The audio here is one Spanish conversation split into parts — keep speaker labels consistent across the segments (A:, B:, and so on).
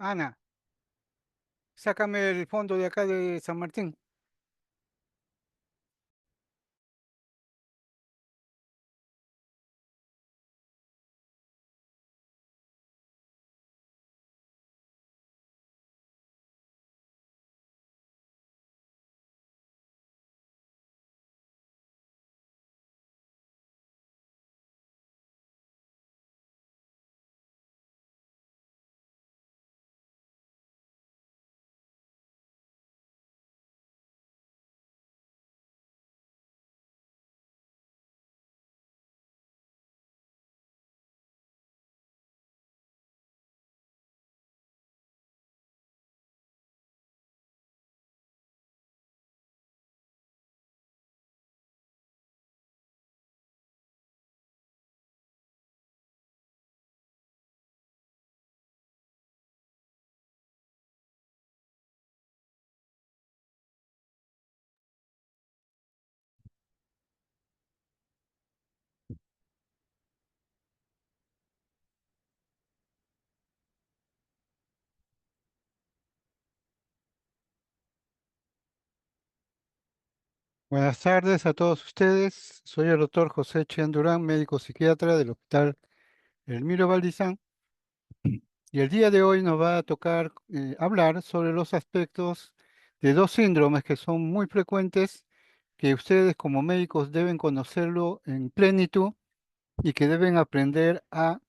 A: Ana, sácame el fondo de acá de San Martín. Buenas tardes a todos ustedes. Soy el doctor José Chen Durán, médico psiquiatra del Hospital Elmiro Valdizán. Y el día de hoy nos va a tocar hablar sobre los aspectos de dos síndromes que son muy frecuentes, que ustedes como médicos deben conocerlo en plenitud y que deben aprender a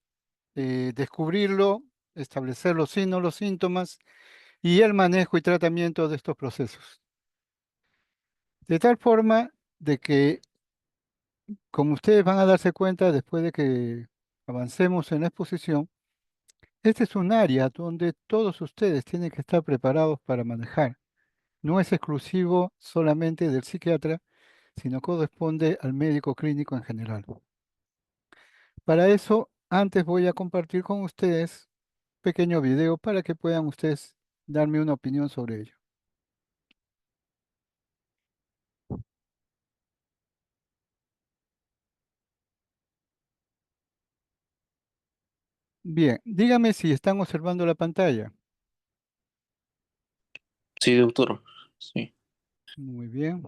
A: descubrirlo, establecer los signos, los síntomas y el manejo y tratamiento de estos procesos. De tal forma de que, como ustedes van a darse cuenta después de que avancemos en la exposición, este es un área donde todos ustedes tienen que estar preparados para manejar. No es exclusivo solamente del psiquiatra, sino corresponde al médico clínico en general. Para eso, antes voy a compartir con ustedes un pequeño video para que puedan ustedes darme una opinión sobre ello. Bien, dígame si están observando la pantalla.
B: Sí, doctor. Sí.
A: Muy bien.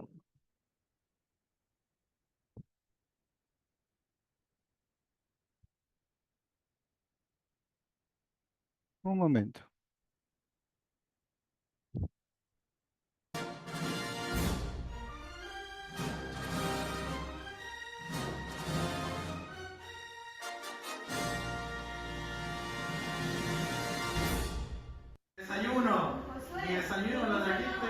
A: Un momento.
C: Desayuno.
D: Josué,
C: Mi desayuno lo trajiste.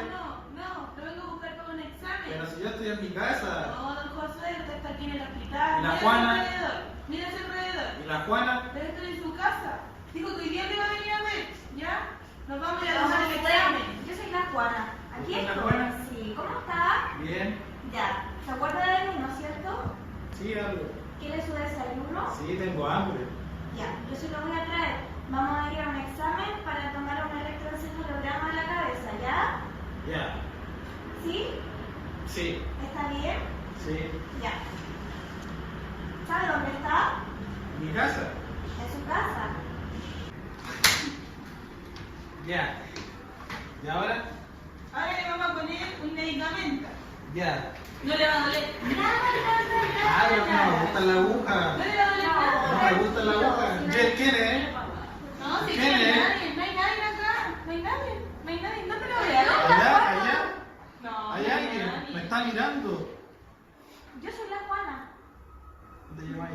D: no, lo vengo a buscar para un examen.
C: Pero si yo estoy en mi casa.
D: No, don Josué, usted está aquí en el hospital.
C: ¿Y la
D: Mira
C: Juana?
D: hacia alrededor, mira hacia alrededor.
C: ¿Y la Juana?
D: Pero estoy en su casa. Dijo que hoy día me iba a venir a ver, ¿ya? Nos vamos a ir a
E: Vamos,
D: tomar el
E: Josué.
D: examen.
E: Yo soy la Juana. Aquí
C: ¿Usted es la
E: estoy.
C: Juana?
E: Sí, ¿cómo está?
C: Bien.
E: Ya. ¿Se acuerda de mí, no es cierto?
C: Sí, algo.
E: ¿Quiere su desayuno?
C: Sí, tengo hambre.
E: Ya, yo se lo voy a traer. Vamos a ir a un examen para tomar un electroencefalograma de la cabeza, ¿ya?
C: Ya.
E: ¿Sí?
C: Sí.
E: ¿Está bien?
C: Sí.
E: Ya. ¿Sabe dónde está?
C: ¿En mi casa?
E: En su casa.
C: Ya. ¿Y ahora?
D: Ahora le vamos a poner un medicamento.
C: Ya.
D: No le va a doler
C: Ah, pero no me
D: nada.
C: gusta la aguja.
D: No le va a doler nada.
C: No me gusta la aguja. ¿Quién es?
D: No, si no
C: ¿Quién
D: hay
C: es?
D: nadie, no hay nadie acá. No hay nadie, no hay nadie. ¿Dónde lo voy a ver?
C: Allá.
D: No,
C: Hay
D: no hay
C: alguien.
D: nadie.
C: Me está mirando.
E: Yo soy la Juana.
C: ¿Cómo te llamas?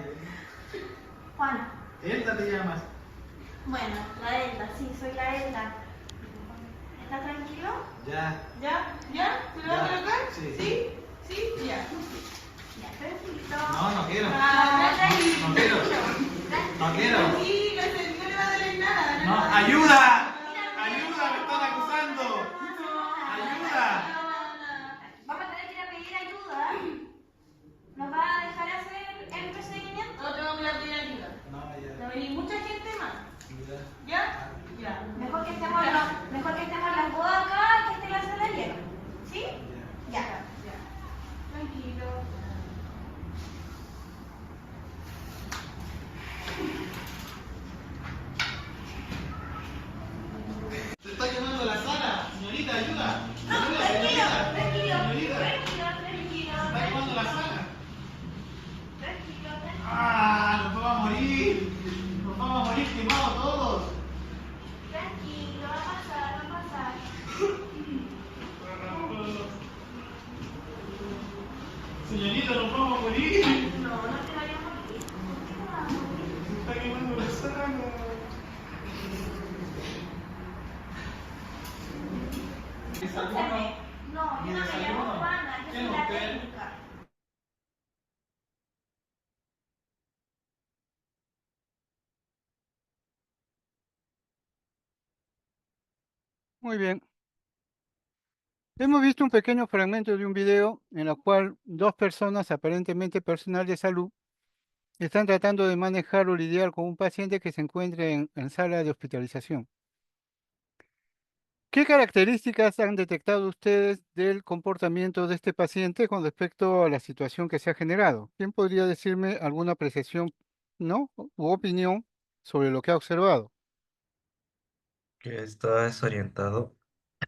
E: Juana.
C: Elda te llamas.
E: Bueno, la Elda, sí, soy la Elda. ¿Está tranquilo?
C: Ya.
D: ¿Ya? ¿Ya? ¿Se lo va a
C: Ya.
D: colocar?
C: Sí.
D: ¿Sí? ¿Sí? Ya.
E: Ya, tranquilo.
C: No quiero.
D: Ah,
C: No quiero. No quiero.
D: tranquilo, no le va a doler nada.
C: No, ayuda. Ayuda, me están acusando. Ayuda.
E: Vamos a tener que ir a pedir ayuda. ¿Nos va a dejar hacer el procedimiento?
D: No te vamos a pedir ayuda.
C: No,
D: Va a
C: ya.
D: venir mucha gente más.
C: Ayuda.
D: ¿Ya? Ya.
E: Mejor que estemos las dos acá y que esté la sala llena. ¿Sí?
C: Ya.
E: Ya.
D: Ya. Tranquilo.
C: morir.
E: No, no te vayas a morir. ¿Por qué te vas a morir?
C: Se está quemando la sala.
E: Escúchame. No, yo no me llamo Juana, yo soy la técnica.
A: Muy bien. Hemos visto un pequeño fragmento de un video en el cual dos personas, aparentemente personal de salud, están tratando de manejar o lidiar con un paciente que se encuentra en sala de hospitalización. ¿Qué características han detectado ustedes del comportamiento de este paciente con respecto a la situación que se ha generado? ¿Quién podría decirme alguna apreciación, no, u opinión sobre lo que ha observado?
F: Que está desorientado.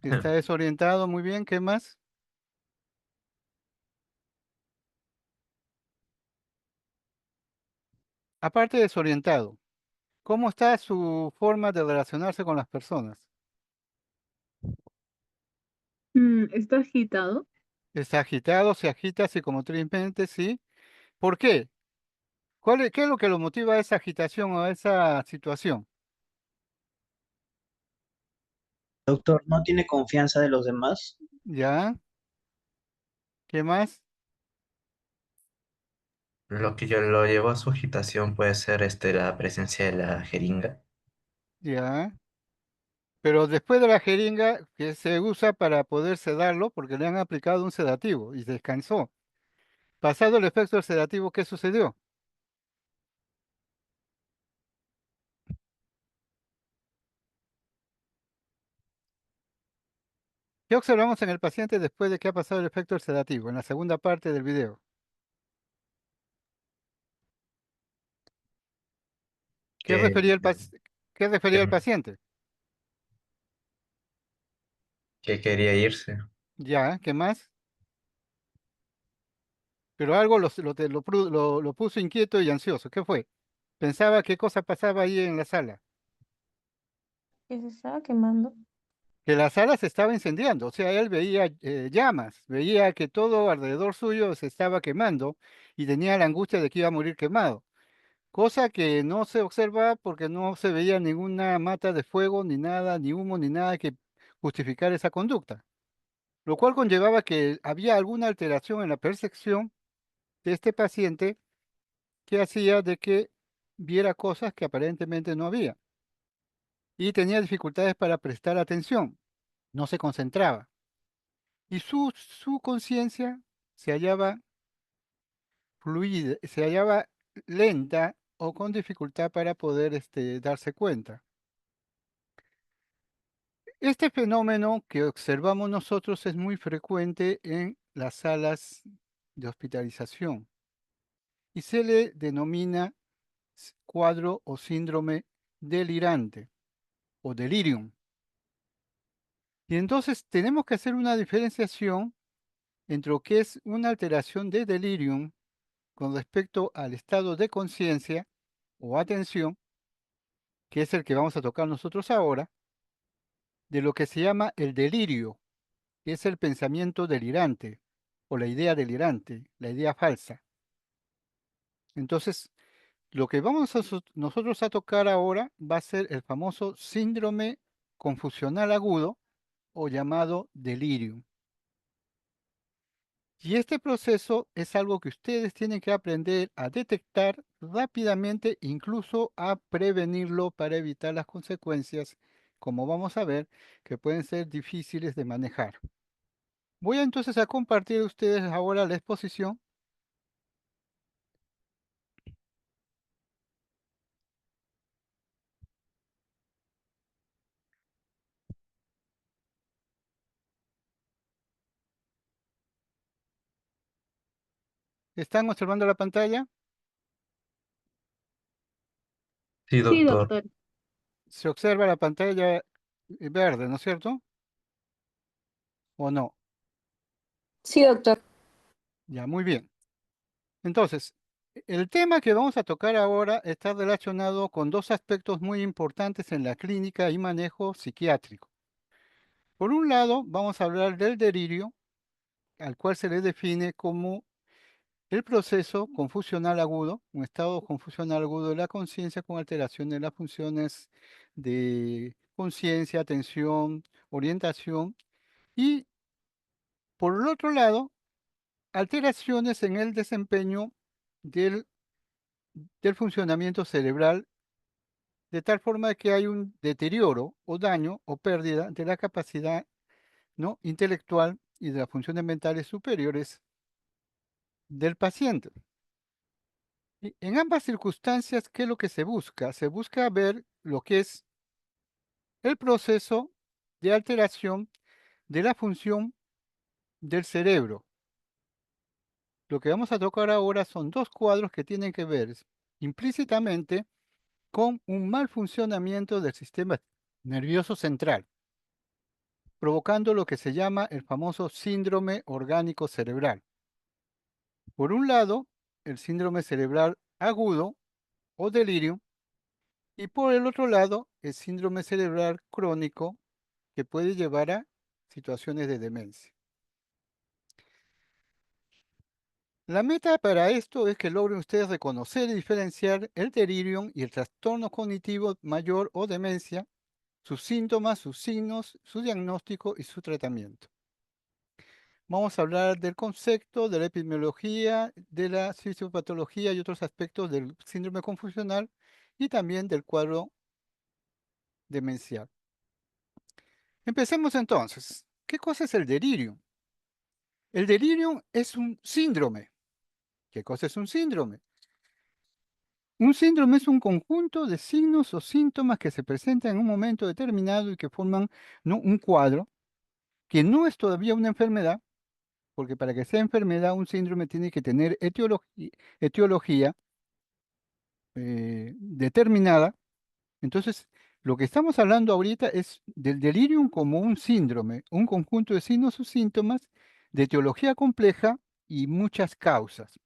A: ¿Está desorientado? Muy bien, ¿qué más? Aparte de desorientado, ¿cómo está su forma de relacionarse con las personas?
G: Está agitado.
A: ¿Está agitado? ¿Se agita psicomotrizmente? ¿Sí? ¿Por qué? ¿Qué es lo que lo motiva a esa agitación o a esa situación?
H: Doctor, ¿no tiene confianza de los demás?
A: ¿Ya? ¿Qué más?
F: Lo que yo lo llevo a su agitación puede ser la presencia de la jeringa.
A: ¿Ya? Pero después de la jeringa que se usa para poder sedarlo, porque le han aplicado un sedativo y descansó. Pasado el efecto del sedativo, ¿qué sucedió? ¿Qué observamos en el paciente después de que ha pasado el efecto del sedativo? En la segunda parte del video. ¿Qué
F: Que,
A: refería qué refería el
F: que,
A: paciente?
F: que quería irse.
A: Ya, ¿qué más? Pero algo lo puso inquieto y ansioso. ¿Qué fue? Pensaba qué cosa pasaba ahí en la sala.
G: Que se estaba quemando.
A: Que la sala se estaba incendiando, o sea, él veía llamas, veía que todo alrededor suyo se estaba quemando y tenía la angustia de que iba a morir quemado, cosa que no se observa porque no se veía ninguna mata de fuego, ni nada, ni humo, ni nada que justificara esa conducta, lo cual conllevaba que había alguna alteración en la percepción de este paciente que hacía de que viera cosas que aparentemente no había y tenía dificultades para prestar atención, no se concentraba. Y su conciencia se hallaba fluida, se hallaba lenta o con dificultad para poder darse cuenta. Este fenómeno que observamos nosotros es muy frecuente en las salas de hospitalización y se le denomina cuadro o síndrome delirante o delirium. Y entonces tenemos que hacer una diferenciación entre lo que es una alteración de delirium con respecto al estado de conciencia o atención, que es el que vamos a tocar nosotros ahora, de lo que se llama el delirio, que es el pensamiento delirante o la idea delirante, la idea falsa. Entonces, lo que vamos a nosotros a tocar ahora va a ser el famoso síndrome confusional agudo o llamado delirium. Y este proceso es algo que ustedes tienen que aprender a detectar rápidamente, incluso a prevenirlo para evitar las consecuencias, como vamos a ver, que pueden ser difíciles de manejar. Voy entonces a compartir a ustedes ahora la exposición. ¿Están observando la pantalla?
F: Sí,
G: Sí,
F: doctor.
G: doctor.
A: Se observa la pantalla verde, ¿no es cierto? ¿O no?
I: Sí, doctor.
A: Ya, muy bien. Entonces, el tema que vamos a tocar ahora está relacionado con dos aspectos muy importantes en la clínica y manejo psiquiátrico. Por un lado, vamos a hablar del delirio, al cual se le define como el proceso confusional agudo, un estado confusional agudo de la conciencia con alteración de las funciones de conciencia, atención, orientación y, por el otro lado, alteraciones en el desempeño del, del funcionamiento cerebral, de tal forma que hay un deterioro o daño o pérdida de la capacidad, ¿no?, intelectual y de las funciones mentales superiores del paciente. Y en ambas circunstancias, ¿qué es lo que se busca? Se busca ver lo que es el proceso de alteración de la función del cerebro. Lo que vamos a tocar ahora son dos cuadros que tienen que ver implícitamente con un mal funcionamiento del sistema nervioso central, provocando lo que se llama el famoso síndrome orgánico cerebral. Por un lado, el síndrome cerebral agudo o delirio, y por el otro lado, el síndrome cerebral crónico que puede llevar a situaciones de demencia. La meta para esto es que logren ustedes reconocer y diferenciar el delirium y el trastorno cognitivo mayor o demencia, sus síntomas, sus signos, su diagnóstico y su tratamiento. Vamos a hablar del concepto, de la epidemiología, de la fisiopatología y otros aspectos del síndrome confusional y también del cuadro demencial. Empecemos entonces. ¿Qué cosa es el delirium? El delirium es un síndrome. ¿Qué cosa es un síndrome? Un síndrome es un conjunto de signos o síntomas que se presentan en un momento determinado y que forman, ¿no?, un cuadro que no es todavía una enfermedad, porque para que sea enfermedad un síndrome tiene que tener etiología determinada. Entonces, lo que estamos hablando ahorita es del delirium como un síndrome, un conjunto de signos o síntomas de etiología compleja y muchas causas.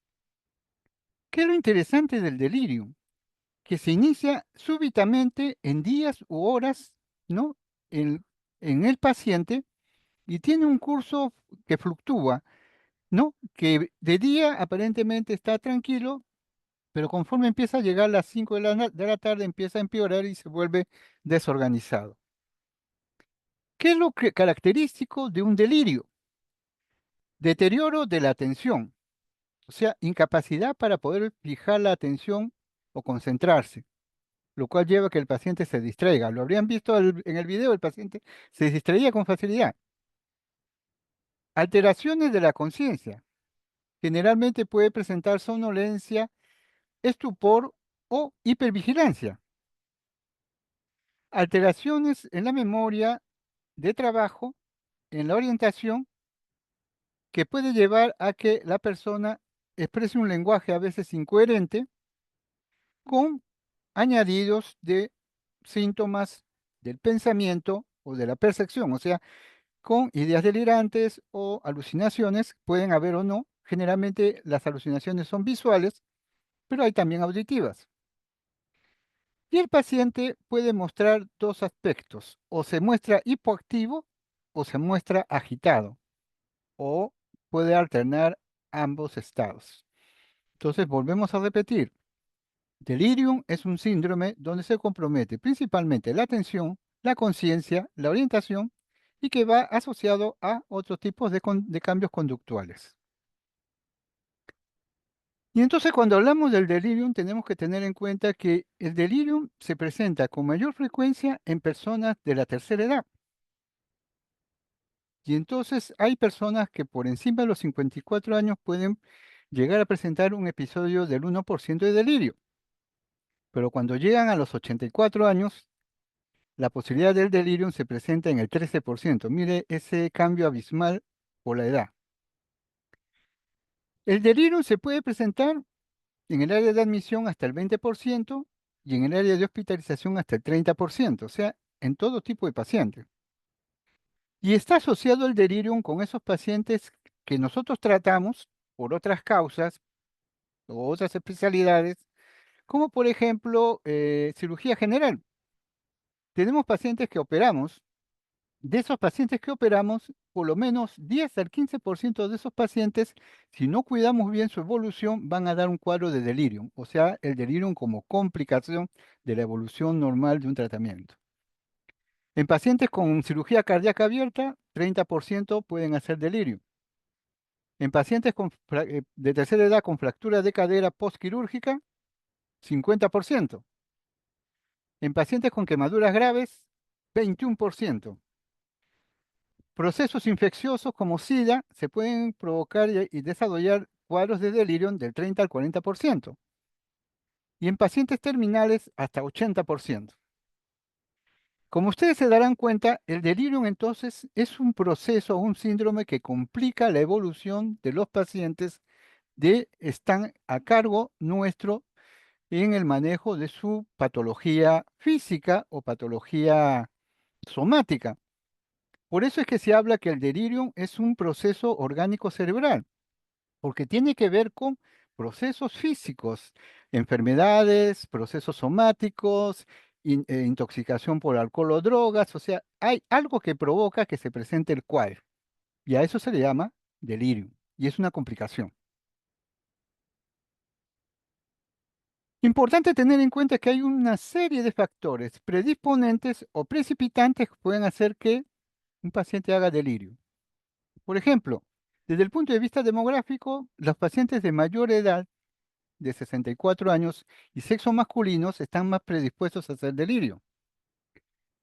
A: ¿Qué es lo interesante del delirium? Que se inicia súbitamente en días u horas, ¿no?, en el paciente y tiene un curso que fluctúa, ¿no?, que de día aparentemente está tranquilo, pero conforme empieza a llegar a las 5 de la tarde empieza a empeorar y se vuelve desorganizado. ¿Qué es lo característico de un delirio? Deterioro de la atención, o sea, incapacidad para poder fijar la atención o concentrarse, lo cual lleva a que el paciente se distraiga. Lo habrían visto en el video, el paciente se distraía con facilidad. Alteraciones de la conciencia. Generalmente puede presentar somnolencia, estupor o hipervigilancia. Alteraciones en la memoria de trabajo, en la orientación, que puede llevar a que la persona exprese un lenguaje a veces incoherente con añadidos de síntomas del pensamiento o de la percepción, o sea, con ideas delirantes o alucinaciones, pueden haber o no. Generalmente las alucinaciones son visuales, pero hay también auditivas. Y el paciente puede mostrar dos aspectos, o se muestra hipoactivo o se muestra agitado, o puede alternar ambos estados. Entonces, volvemos a repetir. Delirium es un síndrome donde se compromete principalmente la atención, la conciencia, la orientación y que va asociado a otros tipos de cambios conductuales. Y entonces cuando hablamos del delirium tenemos que tener en cuenta que el delirium se presenta con mayor frecuencia en personas de la tercera edad. Y entonces hay personas que por encima de los 54 años pueden llegar a presentar un episodio del 1% de delirio. Pero cuando llegan a los 84 años, la posibilidad del delirium se presenta en el 13%. Mire ese cambio abismal por la edad. El delirium se puede presentar en el área de admisión hasta el 20% y en el área de hospitalización hasta el 30%, o sea, en todo tipo de pacientes. Y está asociado el delirium con esos pacientes que nosotros tratamos por otras causas o otras especialidades, como por ejemplo cirugía general. Tenemos pacientes que operamos de esos pacientes que operamos, por lo menos 10 al 15% de esos pacientes, si no cuidamos bien su evolución, van a dar un cuadro de delirium, o sea, el delirium como complicación de la evolución normal de un tratamiento. En pacientes con cirugía cardíaca abierta, 30% pueden hacer delirio. En pacientes de tercera edad con fractura de cadera postquirúrgica, 50%. En pacientes con quemaduras graves, 21%. Procesos infecciosos como SIDA se pueden provocar y desarrollar cuadros de delirio del 30 al 40%. Y en pacientes terminales, hasta 80%. Como ustedes se darán cuenta, el delirium entonces es un proceso, un síndrome que complica la evolución de los pacientes están a cargo nuestro en el manejo de su patología física o patología somática. Por eso es que se habla que el delirium es un proceso orgánico cerebral, porque tiene que ver con procesos físicos, enfermedades, procesos somáticos, intoxicación por alcohol o drogas, o sea, hay algo que provoca que se presente el cuadro, y a eso se le llama delirium, y es una complicación. Importante tener en cuenta que hay una serie de factores predisponentes o precipitantes que pueden hacer que un paciente haga delirio. Por ejemplo, desde el punto de vista demográfico, los pacientes de mayor edad, de 64 años y sexo masculinos, están más predispuestos a hacer delirio,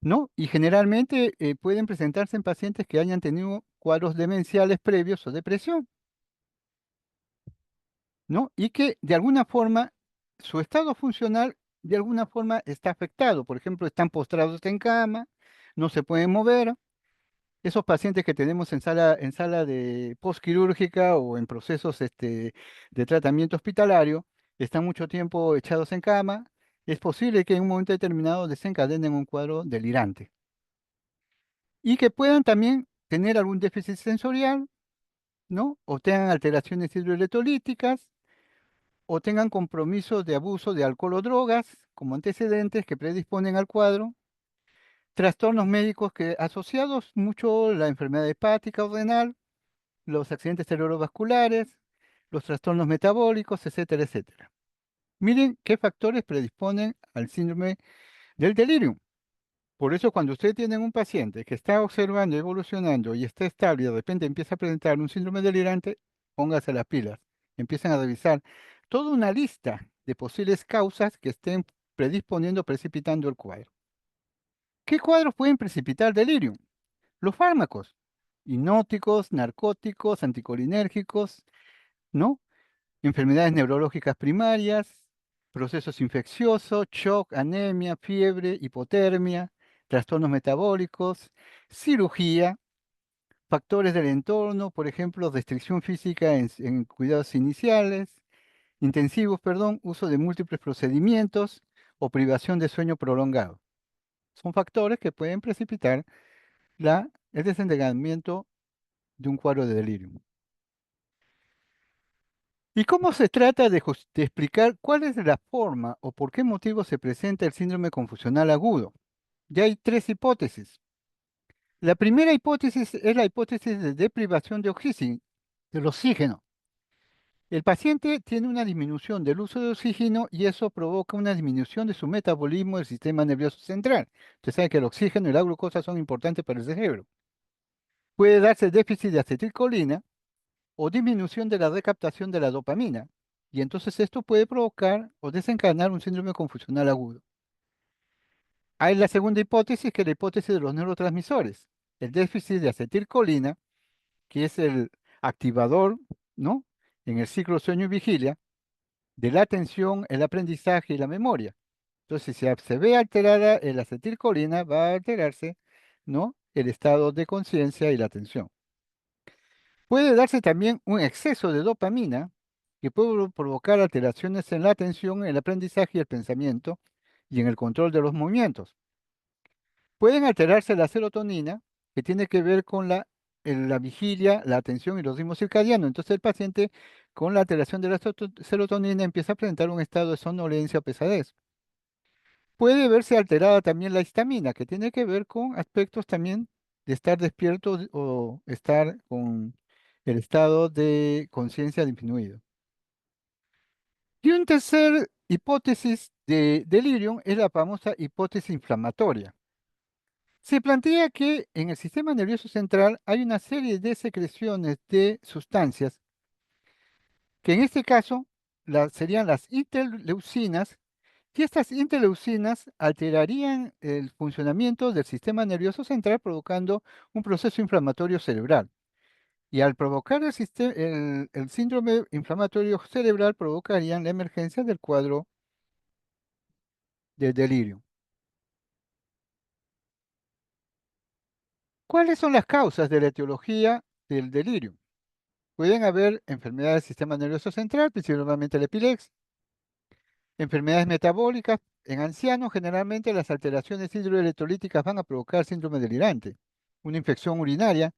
A: ¿no? Y generalmente pueden presentarse en pacientes que hayan tenido cuadros demenciales previos o depresión, ¿no? Y que de alguna forma su estado funcional de alguna forma está afectado. Por ejemplo, están postrados en cama, no se pueden mover. Esos pacientes que tenemos en sala de postquirúrgica o en procesos de tratamiento hospitalario, están mucho tiempo echados en cama, es posible que en un momento determinado desencadenen un cuadro delirante. Y que puedan también tener algún déficit sensorial, ¿no? O tengan alteraciones hidroelectrolíticas, o tengan compromiso de abuso de alcohol o drogas como antecedentes que predisponen al cuadro, trastornos médicos que asociados mucho la enfermedad hepática o renal, los accidentes cerebrovasculares, los trastornos metabólicos, etcétera, etcétera. Miren qué factores predisponen al síndrome del delirium. Por eso cuando ustedes tienen un paciente que está observando, evolucionando y está estable y de repente empieza a presentar un síndrome delirante, póngase las pilas. Empiezan a revisar toda una lista de posibles causas que estén predisponiendo, precipitando el cuadro. ¿Qué cuadros pueden precipitar delirium? Los fármacos, hipnóticos, narcóticos, anticolinérgicos, ¿no? Enfermedades neurológicas primarias, procesos infecciosos, shock, anemia, fiebre, hipotermia, trastornos metabólicos, cirugía, factores del entorno, por ejemplo, restricción física en cuidados iniciales, intensivos, perdón, uso de múltiples procedimientos o privación de sueño prolongado. Son factores que pueden precipitar el desencadenamiento de un cuadro de delirium. ¿Y cómo se trata de explicar cuál es la forma o por qué motivo se presenta el síndrome confusional agudo? Ya hay tres hipótesis. La primera hipótesis es la hipótesis de deprivación de oxígeno, del oxígeno. El paciente tiene una disminución del uso de oxígeno y eso provoca una disminución de su metabolismo del sistema nervioso central. Usted sabe que el oxígeno y la glucosa son importantes para el cerebro. Puede darse déficit de acetilcolina o disminución de la recaptación de la dopamina. Y entonces esto puede provocar o desencadenar un síndrome confusional agudo. Hay la segunda hipótesis, que es la hipótesis de los neurotransmisores. El déficit de acetilcolina, que es el activador, ¿no? En el ciclo sueño y vigilia, de la atención, el aprendizaje y la memoria. Entonces, si se ve alterada la acetilcolina, va a alterarse, ¿no? El estado de conciencia y la atención. Puede darse también un exceso de dopamina que puede provocar alteraciones en la atención, el aprendizaje y el pensamiento y en el control de los movimientos. Pueden alterarse la serotonina, que tiene que ver con la vigilia, la atención y los ritmos circadianos. Entonces el paciente con la alteración de la serotonina empieza a presentar un estado de somnolencia o pesadez. Puede verse alterada también la histamina, que tiene que ver con aspectos también de estar despierto o estar con el estado de conciencia disminuido. Y una tercera hipótesis de delirium es la famosa hipótesis inflamatoria. Se plantea que en el sistema nervioso central hay una serie de secreciones de sustancias que en este caso serían las interleucinas, y estas interleucinas alterarían el funcionamiento del sistema nervioso central provocando un proceso inflamatorio cerebral. Y al provocar el síndrome inflamatorio cerebral provocarían la emergencia del cuadro de delirio. ¿Cuáles son las causas de la etiología del delirio? Pueden haber enfermedades del sistema nervioso central, principalmente la epilepsia, enfermedades metabólicas. En ancianos, generalmente las alteraciones hidroelectrolíticas van a provocar síndrome delirante. Una infección urinaria,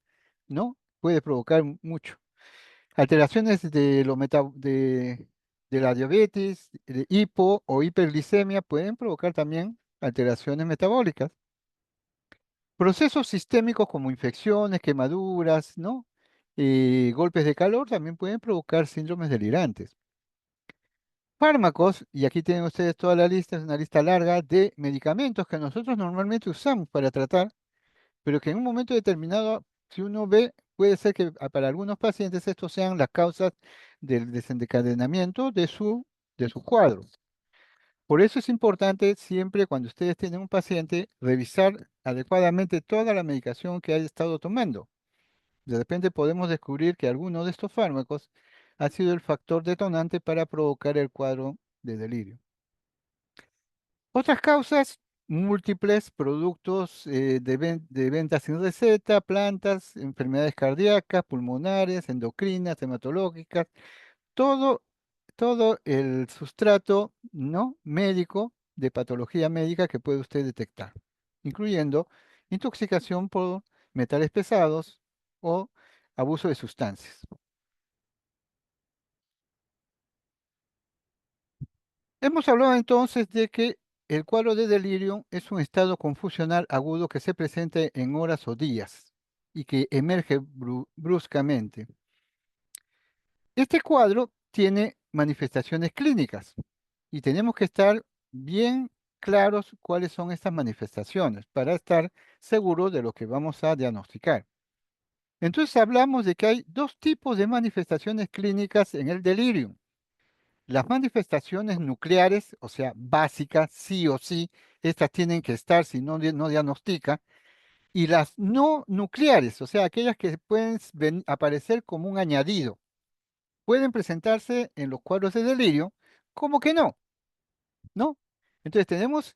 A: ¿no? Puede provocar mucho. Alteraciones de la diabetes, de hipo o hiperglicemia pueden provocar también alteraciones metabólicas. Procesos sistémicos como infecciones, quemaduras, ¿no? Golpes de calor también pueden provocar síndromes delirantes. Fármacos, y aquí tienen ustedes toda la lista, es una lista larga de medicamentos que nosotros normalmente usamos para tratar, pero que en un momento determinado, si uno ve, puede ser que para algunos pacientes estos sean las causas del desencadenamiento de su cuadro. Por eso es importante siempre cuando ustedes tienen un paciente revisar adecuadamente toda la medicación que haya estado tomando. De repente podemos descubrir que alguno de estos fármacos ha sido el factor detonante para provocar el cuadro de delirio. Otras causas múltiples, productos de ventas sin receta, plantas, enfermedades cardíacas, pulmonares, endocrinas, hematológicas, todo, todo el sustrato no médico de patología médica que puede usted detectar, incluyendo intoxicación por metales pesados o abuso de sustancias. Hemos hablado entonces de que el cuadro de delirio es un estado confusional agudo que se presenta en horas o días y que emerge bruscamente. Este cuadro tiene manifestaciones clínicas y tenemos que estar bien claros cuáles son estas manifestaciones para estar seguros de lo que vamos a diagnosticar. Entonces hablamos de que hay dos tipos de manifestaciones clínicas en el delirio. Las manifestaciones nucleares, o sea, básicas, sí o sí, estas tienen que estar si no, no diagnostica, y las no nucleares, o sea, aquellas que pueden aparecer como un añadido. Pueden presentarse en los cuadros de delirio, como que no, ¿no? Entonces tenemos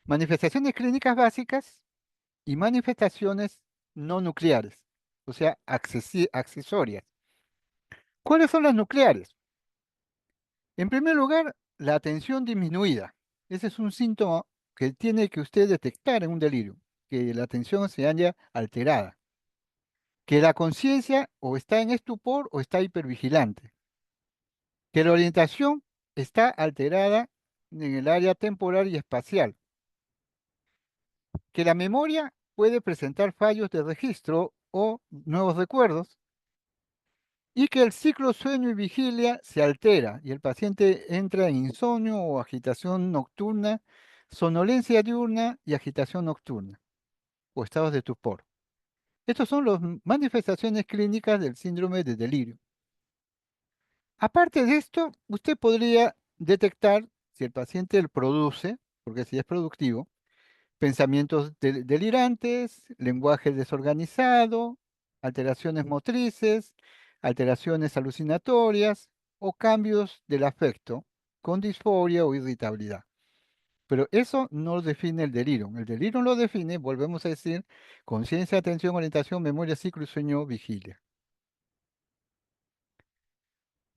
A: manifestaciones clínicas básicas y manifestaciones no nucleares, o sea, accesorias. ¿Cuáles son las nucleares? En primer lugar, la atención disminuida. Ese es un síntoma que tiene que usted detectar en un delirio, que la atención se haya alterada, que la conciencia o está en estupor o está hipervigilante, que la orientación está alterada en el área temporal y espacial, que la memoria puede presentar fallos de registro o nuevos recuerdos, y que el ciclo sueño y vigilia se altera y el paciente entra en insomnio o agitación nocturna, somnolencia diurna y agitación nocturna o estados de torpor. Estas son las manifestaciones clínicas del síndrome de delirio. Aparte de esto, usted podría detectar si el paciente lo produce, porque si es productivo, pensamientos delirantes, lenguaje desorganizado, alteraciones motrices, alteraciones alucinatorias o cambios del afecto con disforia o irritabilidad. Pero eso no define el delirio. El delirio lo define, volvemos a decir, conciencia, atención, orientación, memoria, ciclo y sueño, vigilia.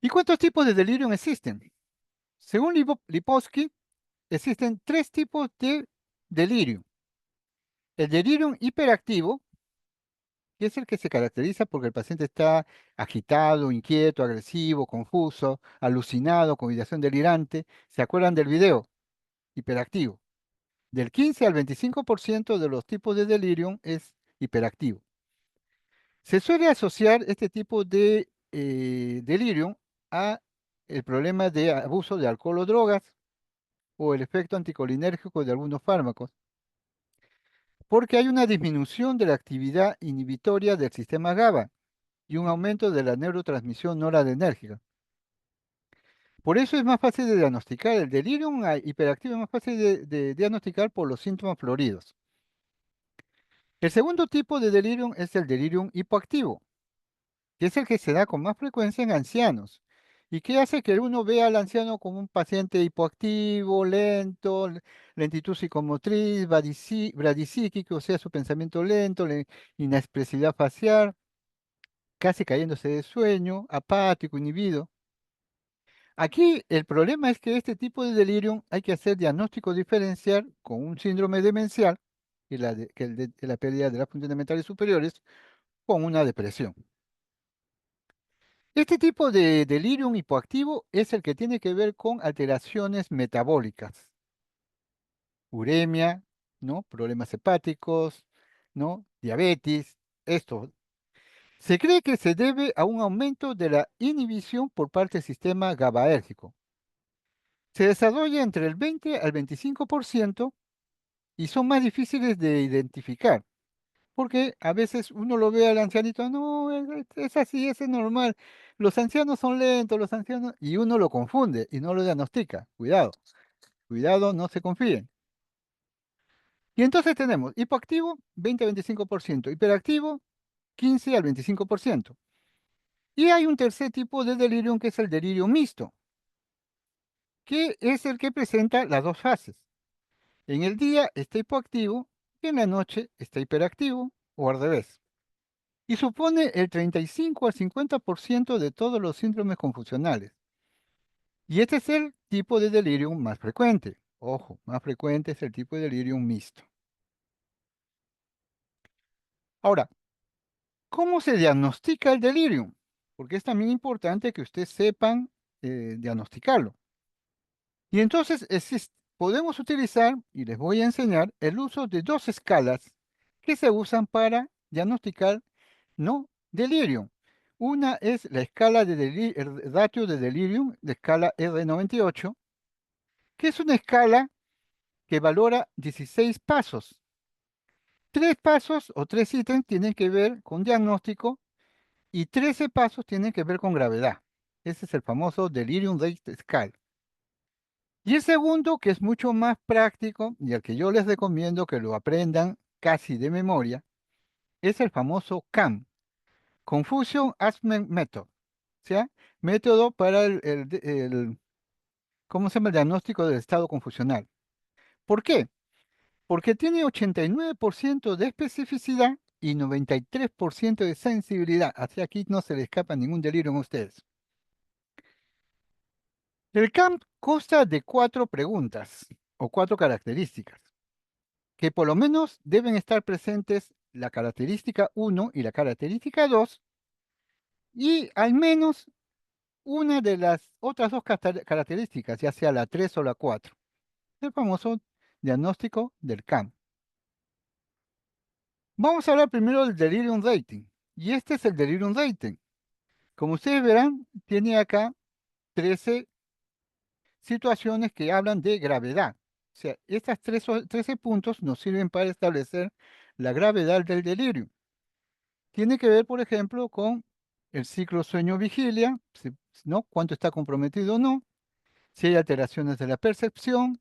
A: ¿Y cuántos tipos de delirio existen? Según Lipovsky, existen 3 tipos de delirio. El delirium hiperactivo, que es el que se caracteriza porque el paciente está agitado, inquieto, agresivo, confuso, alucinado, con ideación delirante. ¿Se acuerdan del video? Hiperactivo. Del 15 al 25% de los tipos de delirium es hiperactivo. Se suele asociar este tipo de delirium a el problema de abuso de alcohol o drogas o el efecto anticolinérgico de algunos fármacos, porque hay una disminución de la actividad inhibitoria del sistema GABA y un aumento de la neurotransmisión noradrenérgica. Por eso es más fácil de diagnosticar. El delirium hiperactivo es más fácil de diagnosticar por los síntomas floridos. El segundo tipo de delirium es el delirium hipoactivo, que es el que se da con más frecuencia en ancianos y que hace que uno vea al anciano como un paciente hipoactivo, lento, lentitud psicomotriz, bradisíquico, o sea, su pensamiento lento, inexpresividad facial, casi cayéndose de sueño, apático, inhibido. Aquí el problema es que este tipo de delirium hay que hacer diagnóstico diferencial con un síndrome demencial, que es de la pérdida de las funciones mentales superiores, con una depresión. Este tipo de delirium hipoactivo es el que tiene que ver con alteraciones metabólicas, uremia, ¿no? Problemas hepáticos, ¿no? Diabetes, esto. Se cree que se debe a un aumento de la inhibición por parte del sistema GABAérgico. Se desarrolla entre el 20 al 25% y son más difíciles de identificar, porque a veces uno lo ve al ancianito, no, es así, es normal. Los ancianos son lentos, los ancianos, y uno lo confunde y no lo diagnostica. Cuidado, cuidado, no se confíen. Y entonces tenemos hipoactivo, 20-25%, hiperactivo, 15 al 25%. Y hay un tercer tipo de delirium que es el delirio mixto, que es el que presenta las dos fases. En el día está hipoactivo y en la noche está hiperactivo o al revés. Y supone el 35 al 50% de todos los síndromes confusionales. Y este es el tipo de delirium más frecuente. Ojo, más frecuente es el tipo de delirium mixto. Ahora, ¿cómo se diagnostica el delirium? Porque es también importante que ustedes sepan diagnosticarlo. Y entonces podemos utilizar, y les voy a enseñar, el uso de dos escalas que se usan para diagnosticar no delirium. Una es la escala de el ratio de delirium, de escala R98, que es una escala que valora 16 pasos. 3 pasos o 3 ítems tienen que ver con diagnóstico y 13 pasos tienen que ver con gravedad. Ese es el famoso Delirium Rate Scale. Y el segundo, que es mucho más práctico y al que yo les recomiendo que lo aprendan casi de memoria, es el famoso CAM, Confusion Assessment Method, o sea, método para ¿cómo se llama? El diagnóstico del estado confusional. ¿Por qué? Porque tiene 89% de especificidad y 93% de sensibilidad. Así aquí no se le escapa ningún delirio a ustedes. El CAMP consta de 4 preguntas o 4 características, que por lo menos deben estar presentes la característica 1 y la característica 2, y al menos una de las otras dos características, ya sea la 3 o la 4. El famoso diagnóstico del CAMP. Vamos a hablar primero del delirium rating. Y este es el delirium rating. Como ustedes verán, tiene acá 13 situaciones que hablan de gravedad. O sea, estas 13 puntos nos sirven para establecer la gravedad del delirio. Tiene que ver, por ejemplo, con el ciclo sueño-vigilia, ¿no? Cuánto está comprometido o no, si hay alteraciones de la percepción,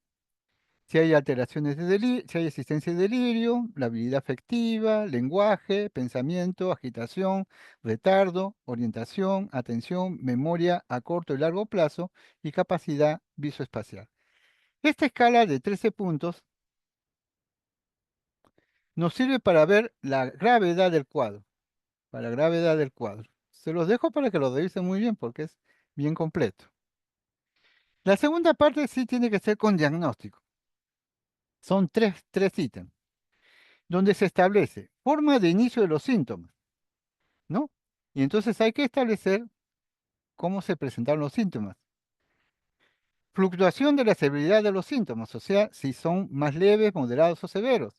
A: si hay alteraciones de delirio, si hay existencia de delirio, la habilidad afectiva, lenguaje, pensamiento, agitación, retardo, orientación, atención, memoria a corto y largo plazo y capacidad visoespacial. Esta escala de 13 puntos nos sirve para ver la gravedad del cuadro, para la gravedad del cuadro. Se los dejo para que lo revisen muy bien porque es bien completo. La segunda parte sí tiene que ser con diagnóstico. Son tres ítems, donde se establece forma de inicio de los síntomas, ¿no? Y entonces hay que establecer cómo se presentaron los síntomas. Fluctuación de la severidad de los síntomas, o sea, si son más leves, moderados o severos.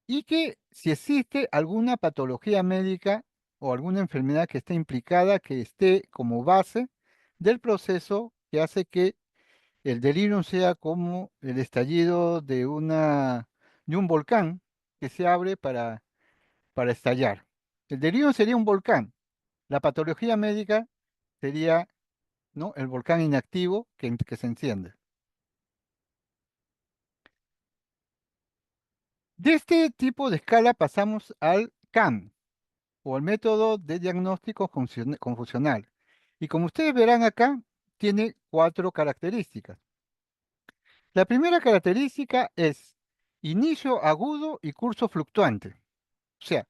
A: y que si existe alguna patología médica o alguna enfermedad que esté implicada, que esté como base del proceso que hace que el delirium sea como el estallido de un volcán que se abre para estallar. El delirium sería un volcán. La patología médica sería, ¿no?, el volcán inactivo que se enciende. De este tipo de escala pasamos al CAM, o el método de diagnóstico confusional. Y como ustedes verán acá, tiene 4 características. La primera característica es inicio agudo y curso fluctuante. O sea,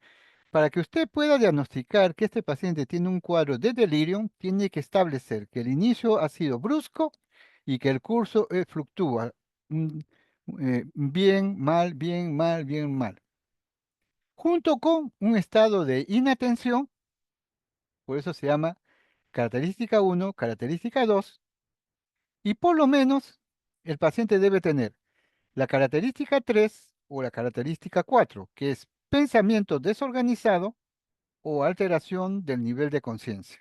A: para que usted pueda diagnosticar que este paciente tiene un cuadro de delirium, tiene que establecer que el inicio ha sido brusco y que el curso fluctúa. mm, Bien, mal, bien, mal, bien, mal. Junto con un estado de inatención, por eso se llama característica 1, característica 2, y por lo menos el paciente debe tener la característica 3 o la característica 4, que es pensamiento desorganizado o alteración del nivel de conciencia.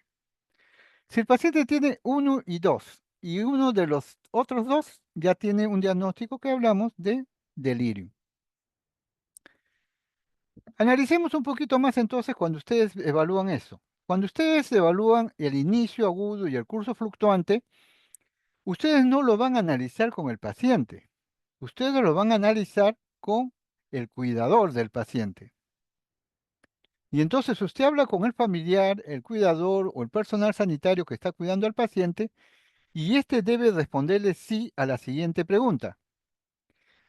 A: Si el paciente tiene 1 y 2, y uno de los otros dos ya tiene un diagnóstico que hablamos de delirio. Analicemos un poquito más entonces cuando ustedes evalúan eso. Cuando ustedes evalúan el inicio agudo y el curso fluctuante, ustedes no lo van a analizar con el paciente, ustedes lo van a analizar con el cuidador del paciente. Y entonces usted habla con el familiar, el cuidador o el personal sanitario que está cuidando al paciente y éste debe responderle sí a la siguiente pregunta.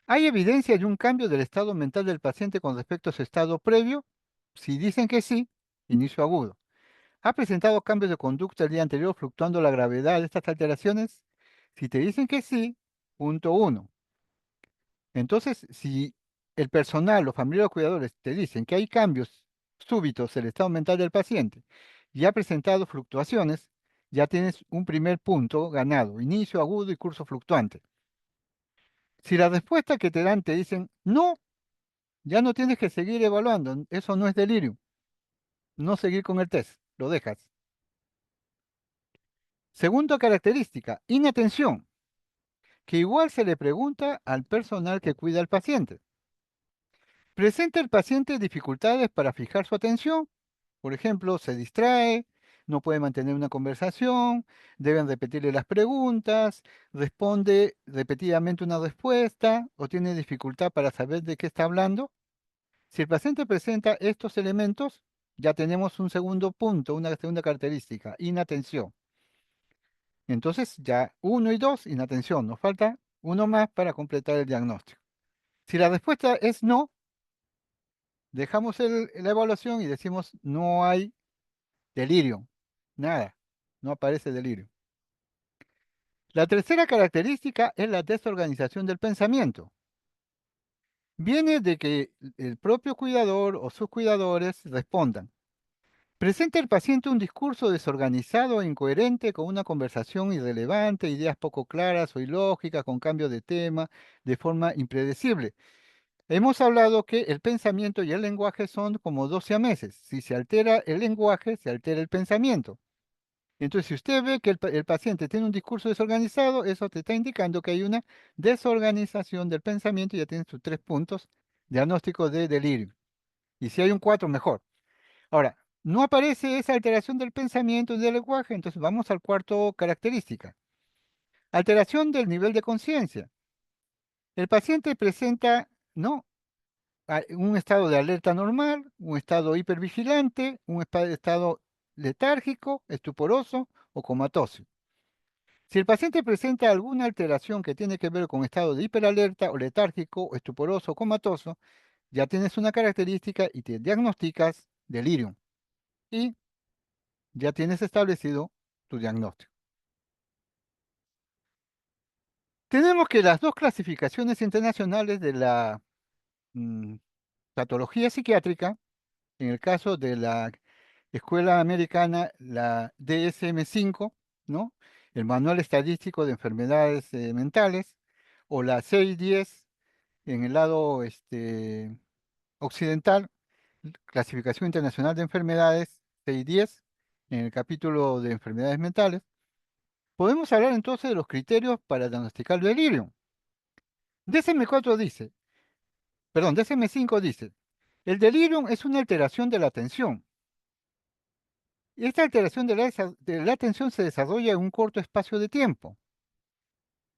A: ¿Hay evidencia de un cambio del estado mental del paciente con respecto a su estado previo? Si dicen que sí, inicio agudo. ¿Ha presentado cambios de conducta el día anterior fluctuando la gravedad de estas alteraciones? Si te dicen que sí, punto 1. Entonces, si el personal, los familiares o cuidadores te dicen que hay cambios súbitos en el estado mental del paciente y ha presentado fluctuaciones, ya tienes un primer punto ganado, inicio agudo y curso fluctuante. Si la respuesta que te dan te dicen, no, ya no tienes que seguir evaluando, eso no es delirio, no seguir con el test, lo dejas. Segunda característica, inatención, que igual se le pregunta al personal que cuida al paciente. ¿Presenta el paciente dificultades para fijar su atención? Por ejemplo, se distrae, no puede mantener una conversación, deben repetirle las preguntas, responde repetidamente una respuesta o tiene dificultad para saber de qué está hablando. Si el paciente presenta estos elementos, ya tenemos un segundo punto, una segunda característica, inatención. Entonces ya 1 y 2, inatención. Nos falta uno más para completar el diagnóstico. Si la respuesta es no, dejamos la evaluación y decimos no hay delirio, nada, no aparece delirio. La tercera característica es la desorganización del pensamiento. Viene de que el propio cuidador o sus cuidadores respondan. Presenta el paciente un discurso desorganizado e incoherente con una conversación irrelevante, ideas poco claras o ilógicas, con cambio de tema, de forma impredecible. Hemos hablado que el pensamiento y el lenguaje son como 12 meses. Si se altera el lenguaje, se altera el pensamiento. Entonces, si usted ve que el paciente tiene un discurso desorganizado, eso te está indicando que hay una desorganización del pensamiento y ya tienes tus 3 puntos diagnóstico de delirio. Y si hay un 4, mejor. Ahora, no aparece esa alteración del pensamiento y del lenguaje, entonces vamos al cuarto característica. Alteración del nivel de conciencia. El paciente presenta, ¿no?, un estado de alerta normal, un estado hipervigilante, un estado letárgico, estuporoso o comatoso. Si el paciente presenta alguna alteración que tiene que ver con estado de hiperalerta o letárgico, estuporoso o comatoso, ya tienes una característica y te diagnosticas delirium. Y ya tienes establecido tu diagnóstico. Tenemos que las dos clasificaciones internacionales de la patología psiquiátrica, en el caso de la escuela americana, la DSM-5, ¿no?, el Manual Estadístico de Enfermedades Mentales, o la 610 en el lado occidental, Clasificación Internacional de Enfermedades, 610, en el capítulo de enfermedades mentales, podemos hablar entonces de los criterios para diagnosticar el delirium. DSM-4 dice, perdón, DSM-5 dice, el delirium es una alteración de la atención. Esta alteración de la atención se desarrolla en un corto espacio de tiempo,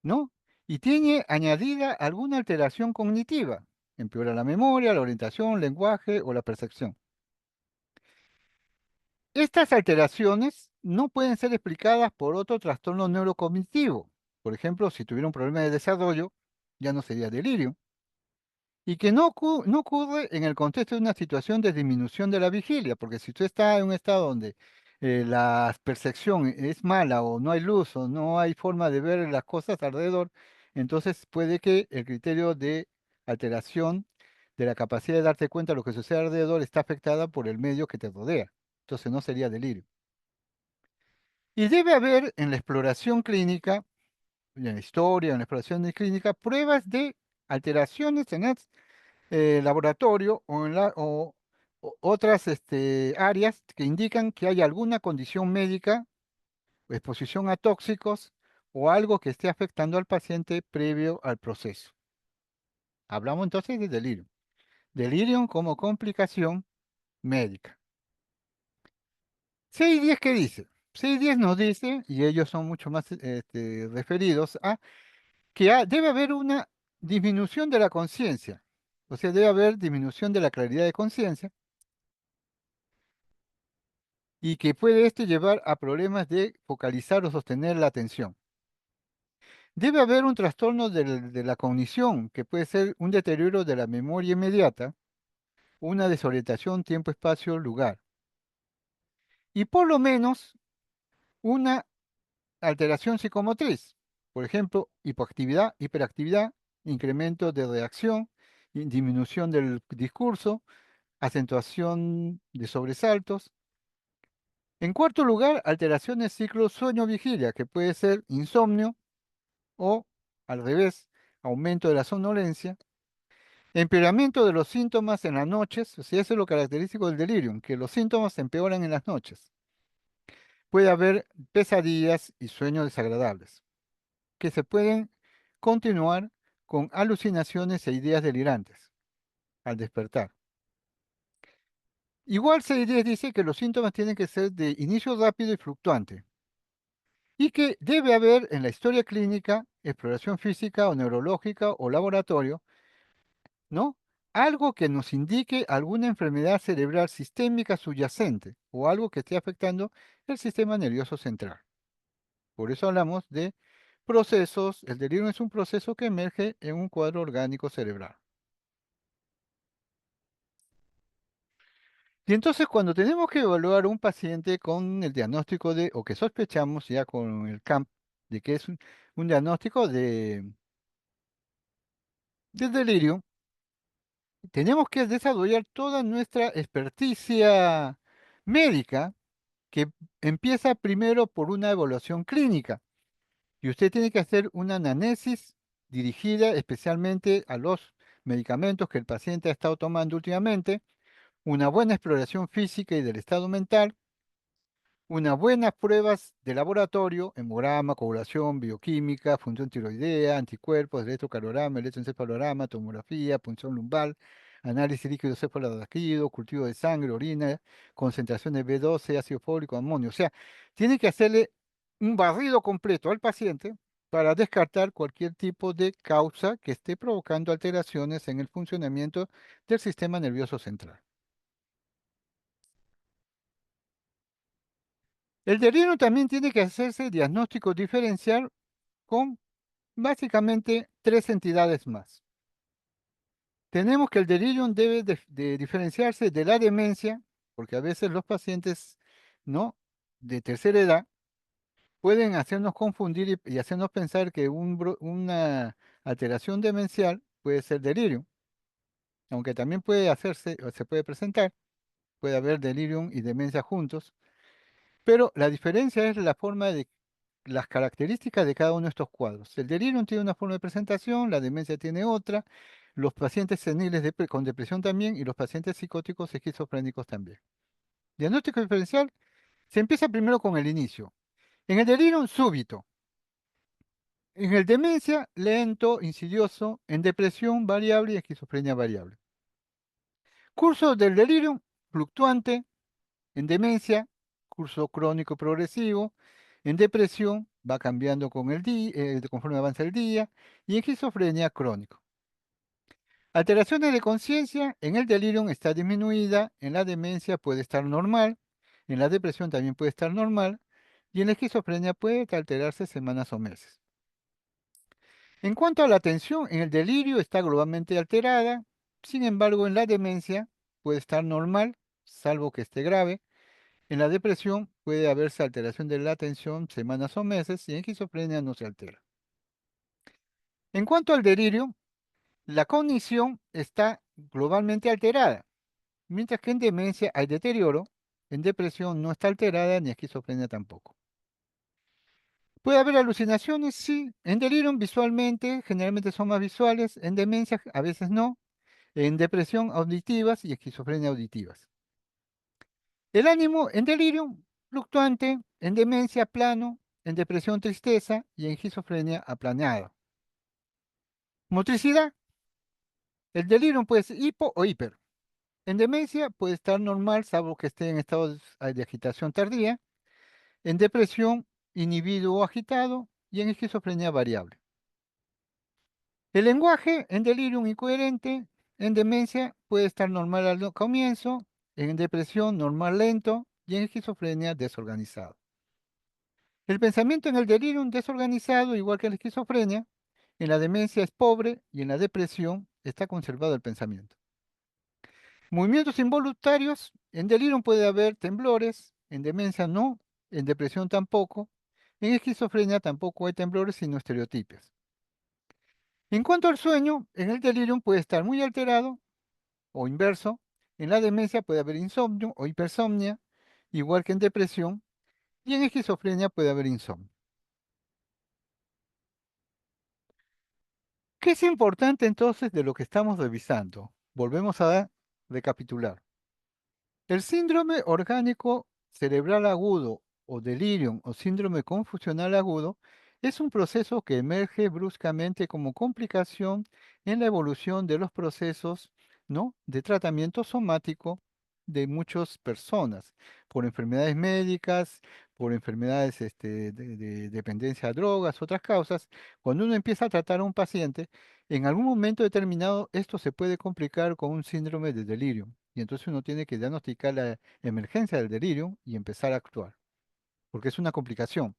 A: ¿no? Y tiene añadida alguna alteración cognitiva. Empeora la memoria, la orientación, lenguaje o la percepción. Estas alteraciones no pueden ser explicadas por otro trastorno neurocognitivo. Por ejemplo, si tuviera un problema de desarrollo, ya no sería delirio. Y que no ocurre en el contexto de una situación de disminución de la vigilia, porque si usted está en un estado donde la percepción es mala o no hay luz o no hay forma de ver las cosas alrededor, entonces puede que el criterio de alteración de la capacidad de darte cuenta de lo que sucede alrededor está afectada por el medio que te rodea. Entonces no sería delirio. Y debe haber en la exploración clínica, en la historia, en la exploración clínica, pruebas de alteraciones en el laboratorio o otras áreas que indican que hay alguna condición médica, exposición a tóxicos o algo que esté afectando al paciente previo al proceso. Hablamos entonces de delirium. Delirium como complicación médica. 610, ¿qué dice? 610 nos dice, y ellos son mucho más referidos a que debe haber una disminución de la conciencia, o sea, debe haber disminución de la claridad de conciencia y que puede esto llevar a problemas de focalizar o sostener la atención. Debe haber un trastorno de la cognición, que puede ser un deterioro de la memoria inmediata, una desorientación tiempo-espacio-lugar, y por lo menos una alteración psicomotriz, por ejemplo, hipoactividad, hiperactividad, incremento de reacción, disminución del discurso, acentuación de sobresaltos. En cuarto lugar, alteraciones ciclo sueño-vigilia, que puede ser insomnio o, al revés, aumento de la somnolencia. Empeoramiento de los síntomas en las noches, o sea, eso es lo característico del delirium, que los síntomas empeoran en las noches. Puede haber pesadillas y sueños desagradables, que se pueden continuar con alucinaciones e ideas delirantes al despertar. Igual C10 dice que los síntomas tienen que ser de inicio rápido y fluctuante, y que debe haber en la historia clínica, exploración física o neurológica o laboratorio, ¿no? Algo que nos indique alguna enfermedad cerebral sistémica subyacente o algo que esté afectando el sistema nervioso central. Por eso hablamos de procesos, el delirio es un proceso que emerge en un cuadro orgánico cerebral. Y entonces cuando tenemos que evaluar a un paciente con el diagnóstico de, o que sospechamos ya con el CAMP, de que es un diagnóstico de delirio, tenemos que desarrollar toda nuestra experticia médica que empieza primero por una evaluación clínica. Y usted tiene que hacer una anamnesis dirigida especialmente a los medicamentos que el paciente ha estado tomando últimamente, una buena exploración física y del estado mental, unas buenas pruebas de laboratorio, hemograma, coagulación, bioquímica, función tiroidea, anticuerpos, electrocardiograma, electroencefalograma, tomografía, punción lumbar, análisis líquido cefalorraquídeo, cultivo de sangre, orina, concentración de B12, ácido fólico, amonio. O sea, tiene que hacerle un barrido completo al paciente para descartar cualquier tipo de causa que esté provocando alteraciones en el funcionamiento del sistema nervioso central. El delirium también tiene que hacerse diagnóstico diferencial con básicamente tres entidades más. Tenemos que el delirium debe de diferenciarse de la demencia, porque a veces los pacientes, ¿no?, de tercera edad pueden hacernos confundir y hacernos pensar que una alteración demencial puede ser delirium, aunque también puede hacerse o se puede presentar, puede haber delirium y demencia juntos, pero la diferencia es la forma de las características de cada uno de estos cuadros. El delirium tiene una forma de presentación, la demencia tiene otra, los pacientes seniles con depresión también y los pacientes psicóticos esquizofrénicos también. Diagnóstico diferencial se empieza primero con el inicio. En el delirium, súbito. En el demencia, lento, insidioso. En depresión, variable y esquizofrenia variable. Curso del delirium, fluctuante. En demencia, curso crónico progresivo. En depresión, va cambiando con el día, conforme avanza el día. Y en esquizofrenia, crónico. Alteraciones de conciencia, en el delirium está disminuida, en la demencia puede estar normal, en la depresión también puede estar normal, y en la esquizofrenia puede alterarse semanas o meses. En cuanto a la atención, en el delirio está globalmente alterada, sin embargo en la demencia puede estar normal, salvo que esté grave, en la depresión puede haberse alteración de la atención semanas o meses, y en esquizofrenia no se altera. En cuanto al delirio, la cognición está globalmente alterada. Mientras que en demencia hay deterioro, en depresión no está alterada ni esquizofrenia tampoco. ¿Puede haber alucinaciones? Sí. En delirium visualmente, generalmente son más visuales, en demencia a veces no, en depresión auditivas y esquizofrenia auditivas. El ánimo en delirium fluctuante, en demencia plano, en depresión tristeza y en esquizofrenia aplanado. Motricidad. El delirium puede ser hipo o hiper. En demencia puede estar normal, salvo que esté en estado de agitación tardía. En depresión, inhibido o agitado, y en esquizofrenia variable. El lenguaje en delirium incoherente, en demencia puede estar normal al comienzo, en depresión normal lento y en esquizofrenia desorganizado. El pensamiento en el delirium desorganizado, igual que en la esquizofrenia, en la demencia es pobre y en la depresión está conservado el pensamiento. Movimientos involuntarios, en delirium puede haber temblores, en demencia no, en depresión tampoco, en esquizofrenia tampoco hay temblores sino estereotipos. En cuanto al sueño, en el delirium puede estar muy alterado o inverso, en la demencia puede haber insomnio o hipersomnia, igual que en depresión, y en esquizofrenia puede haber insomnio. ¿Qué es importante entonces de lo que estamos revisando? Volvemos a recapitular. El síndrome orgánico cerebral agudo o delirium o síndrome confusional agudo es un proceso que emerge bruscamente como complicación en la evolución de los procesos, ¿no?, de tratamiento somático de muchas personas, por enfermedades médicas, por enfermedades de dependencia a drogas, otras causas. Cuando uno empieza a tratar a un paciente, en algún momento determinado esto se puede complicar con un síndrome de delirium. Y entonces uno tiene que diagnosticar la emergencia del delirium y empezar a actuar, porque es una complicación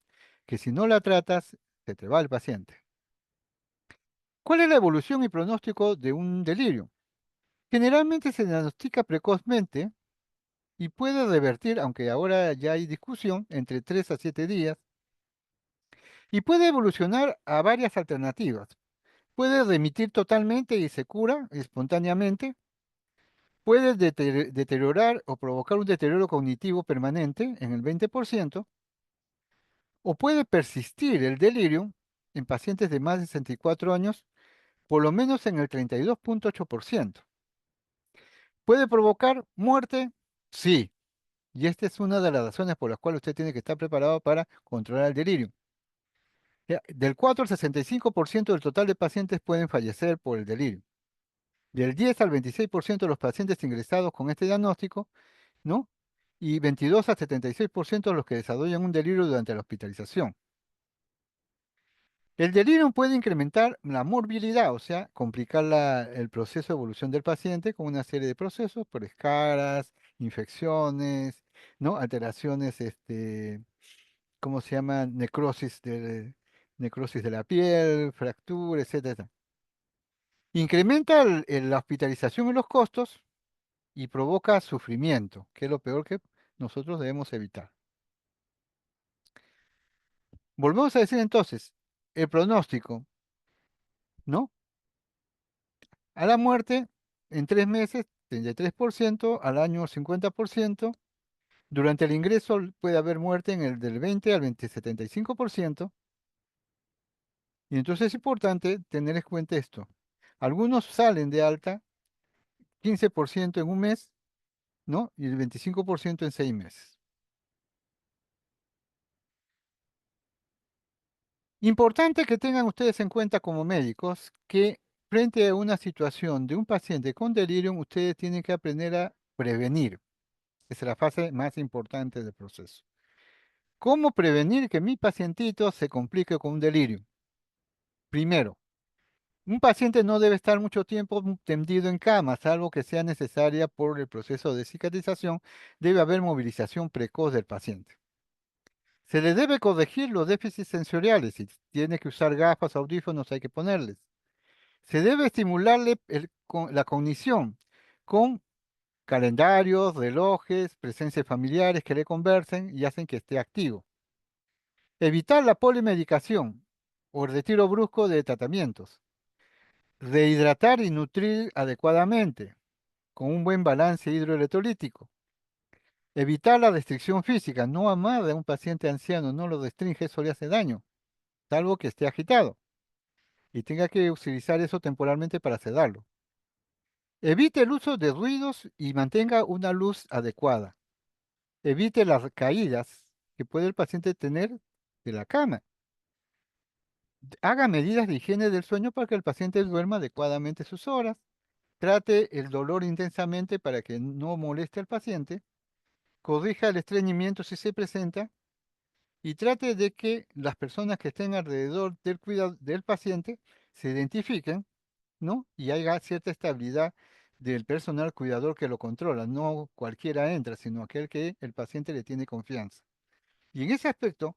A: que si no la tratas, se te va el paciente. ¿Cuál es la evolución y pronóstico de un delirio? Generalmente se diagnostica precozmente y puede revertir, aunque ahora ya hay discusión, entre 3 a 7 días, y puede evolucionar a varias alternativas. Puede remitir totalmente y se cura espontáneamente. Puede deteriorar o provocar un deterioro cognitivo permanente en el 20%, o puede persistir el delirium en pacientes de más de 64 años, por lo menos en el 32,8%. ¿Puede provocar muerte? Sí. Y esta es una de las razones por las cuales usted tiene que estar preparado para controlar el delirium. Del 4 al 65% del total de pacientes pueden fallecer por el delirio. Del 10 al 26% de los pacientes ingresados con este diagnóstico, ¿no? Y 22 a 76% de los que desarrollan un delirio durante la hospitalización. El delirio puede incrementar la morbilidad, o sea, complicar el proceso de evolución del paciente con una serie de procesos, por escaras, infecciones, ¿no? Alteraciones, ¿cómo se llama? Necrosis de la piel, fractura, etcétera. Incrementa la hospitalización y los costos y provoca sufrimiento, que es lo peor que nosotros debemos evitar. Volvemos a decir entonces, el pronóstico, ¿no? A la muerte, en 3 meses, 33%, al año 50%. Durante el ingreso puede haber muerte en el del 20 al 75%. Y entonces es importante tener en cuenta esto. Algunos salen de alta 15% en un mes, ¿no? Y el 25% en 6 meses. Importante que tengan ustedes en cuenta como médicos que frente a una situación de un paciente con delirium, ustedes tienen que aprender a prevenir. Esa es la fase más importante del proceso. ¿Cómo prevenir que mi pacientito se complique con un delirio? Primero, un paciente no debe estar mucho tiempo tendido en cama, salvo que sea necesaria por el proceso de cicatrización. Debe haber movilización precoz del paciente. Se le debe corregir los déficits sensoriales. Si tiene que usar gafas, audífonos, hay que ponerles. Se debe estimularle la cognición con calendarios, relojes, presencias familiares que le conversen y hacen que esté activo. Evitar la polimedicación o el retiro brusco de tratamientos. Rehidratar y nutrir adecuadamente con un buen balance hidroelectrolítico. Evitar la restricción física. No amar a un paciente anciano, no lo restringe, eso le hace daño, salvo que esté agitado y tenga que utilizar eso temporalmente para sedarlo. Evite el uso de ruidos y mantenga una luz adecuada. Evite las caídas que puede el paciente tener de la cama. Haga medidas de higiene del sueño para que el paciente duerma adecuadamente sus horas. Trate el dolor intensamente para que no moleste al paciente. Corrija el estreñimiento si se presenta. Y trate de que las personas que estén alrededor del cuidado del paciente se identifiquen, ¿no? Y haya cierta estabilidad del personal cuidador que lo controla. No cualquiera entra, sino aquel que el paciente le tiene confianza. Y en ese aspecto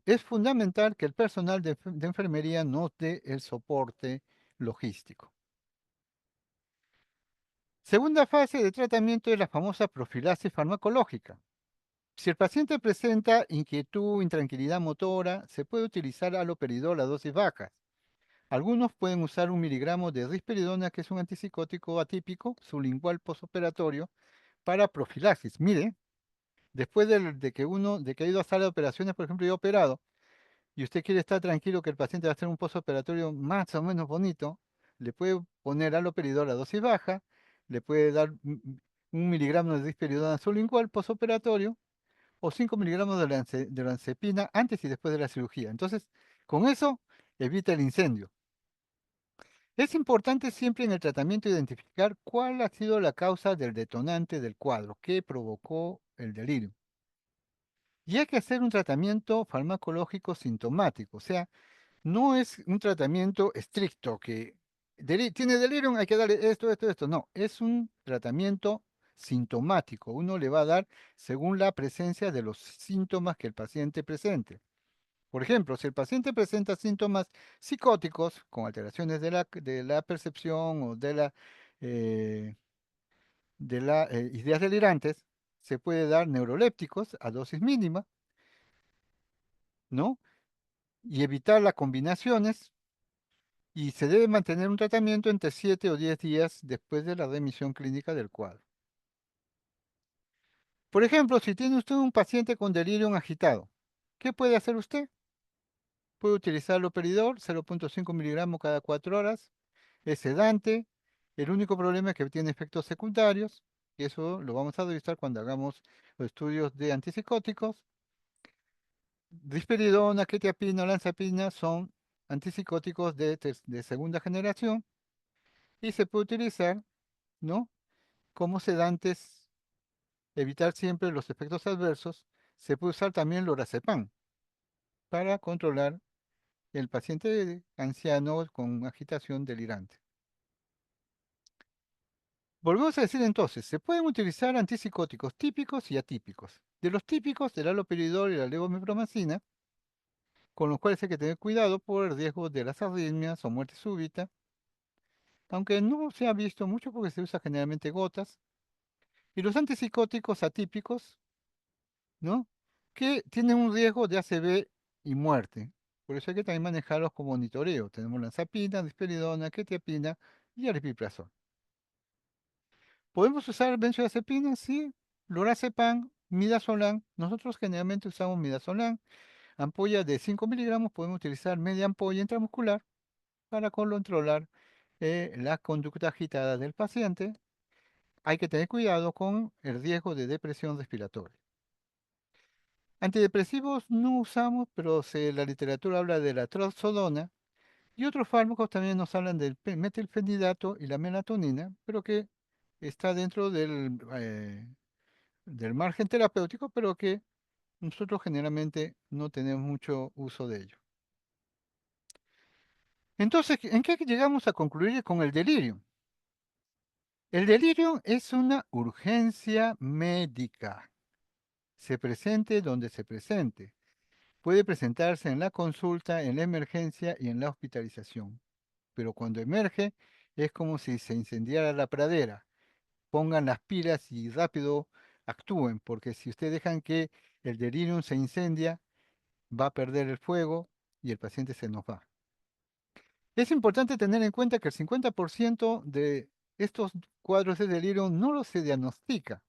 A: es fundamental que el personal de enfermería nos dé el soporte logístico. Segunda fase de tratamiento es la famosa profilaxis farmacológica. Si el paciente presenta inquietud, intranquilidad motora, se puede utilizar haloperidol a dosis bajas. Algunos pueden usar 1 miligramo de risperidona, que es un antipsicótico atípico, sublingual postoperatorio, para profilaxis. Mire, después de que ha ido a sala de operaciones, por ejemplo, y ha operado, y usted quiere estar tranquilo que el paciente va a hacer un postoperatorio más o menos bonito, le puede poner haloperidol a dosis baja, le puede dar 1 miligramo de risperidona sublingual postoperatorio, o 5 miligramos de olanzapina antes y después de la cirugía. Entonces, con eso evita el incendio. Es importante siempre en el tratamiento identificar cuál ha sido la causa del detonante del cuadro, qué provocó el delirio. Y hay que hacer un tratamiento farmacológico sintomático, o sea, no es un tratamiento estricto que tiene delirium, hay que darle esto, esto, esto. No, es un tratamiento sintomático. Uno le va a dar según la presencia de los síntomas que el paciente presente. Por ejemplo, si el paciente presenta síntomas psicóticos con alteraciones de la percepción o eh, de ideas delirantes, se puede dar neurolépticos a dosis mínima, ¿no? Y evitar las combinaciones, y se debe mantener un tratamiento entre 7 o 10 días después de la remisión clínica del cuadro. Por ejemplo, si tiene usted un paciente con delirium agitado, ¿qué puede hacer usted? Puede utilizar haloperidol, 0.5 miligramos cada 4 horas, es sedante. El único problema es que tiene efectos secundarios, y eso lo vamos a revisar cuando hagamos los estudios de antipsicóticos. Risperidona, quetiapina, olanzapina son antipsicóticos de segunda generación y se puede utilizar, ¿no? Como sedantes, evitar siempre los efectos adversos. Se puede usar también lorazepam para controlar el paciente anciano con agitación delirante. Volvemos a decir entonces, se pueden utilizar antipsicóticos típicos y atípicos. De los típicos, el haloperidol y la levomepromacina, con los cuales hay que tener cuidado por el riesgo de las arritmias o muerte súbita, aunque no se ha visto mucho porque se usa generalmente gotas. Y los antipsicóticos atípicos, ¿no? Que tienen un riesgo de ACV y muerte. Por eso hay que también manejarlos con monitoreo. Tenemos lanzapina, risperidona, quetiapina y aripiprazol. ¿Podemos usar benzodiazepina? Sí. Lorazepam, midazolam. Nosotros generalmente usamos midazolam. Ampolla de 5 miligramos, podemos utilizar media ampolla intramuscular para controlar la conducta agitada del paciente, hay que tener cuidado con el riesgo de depresión respiratoria. Antidepresivos no usamos, pero la literatura habla de la trazodona y otros fármacos también nos hablan del metilfenidato y la melatonina, pero que está dentro del margen terapéutico, pero que nosotros generalmente no tenemos mucho uso de ello. Entonces, ¿en qué llegamos a concluir con el delirio? El delirio es una urgencia médica. Se presente donde se presente. Puede presentarse en la consulta, en la emergencia y en la hospitalización. Pero cuando emerge es como si se incendiara la pradera. Pongan las pilas y rápido actúen, porque si ustedes dejan que el delirium se incendia, va a perder el fuego y el paciente se nos va. Es importante tener en cuenta que el 50% de estos cuadros de delirio no los se diagnostica,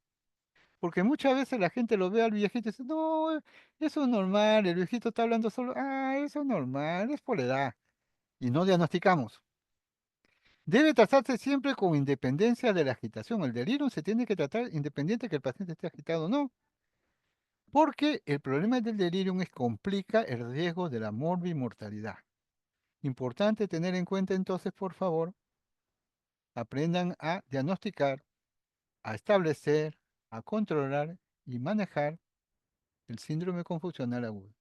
A: porque muchas veces la gente lo ve al viejito y dice, no, eso es normal, el viejito está hablando solo, eso es normal, es por la edad, y no diagnosticamos. Debe tratarse siempre con independencia de la agitación. El delirio se tiene que tratar independiente que el paciente esté agitado o no, porque el problema del delirium es complica el riesgo de la morbimortalidad. Importante tener en cuenta entonces, por favor, aprendan a diagnosticar, a establecer, a controlar y manejar el síndrome confusional agudo.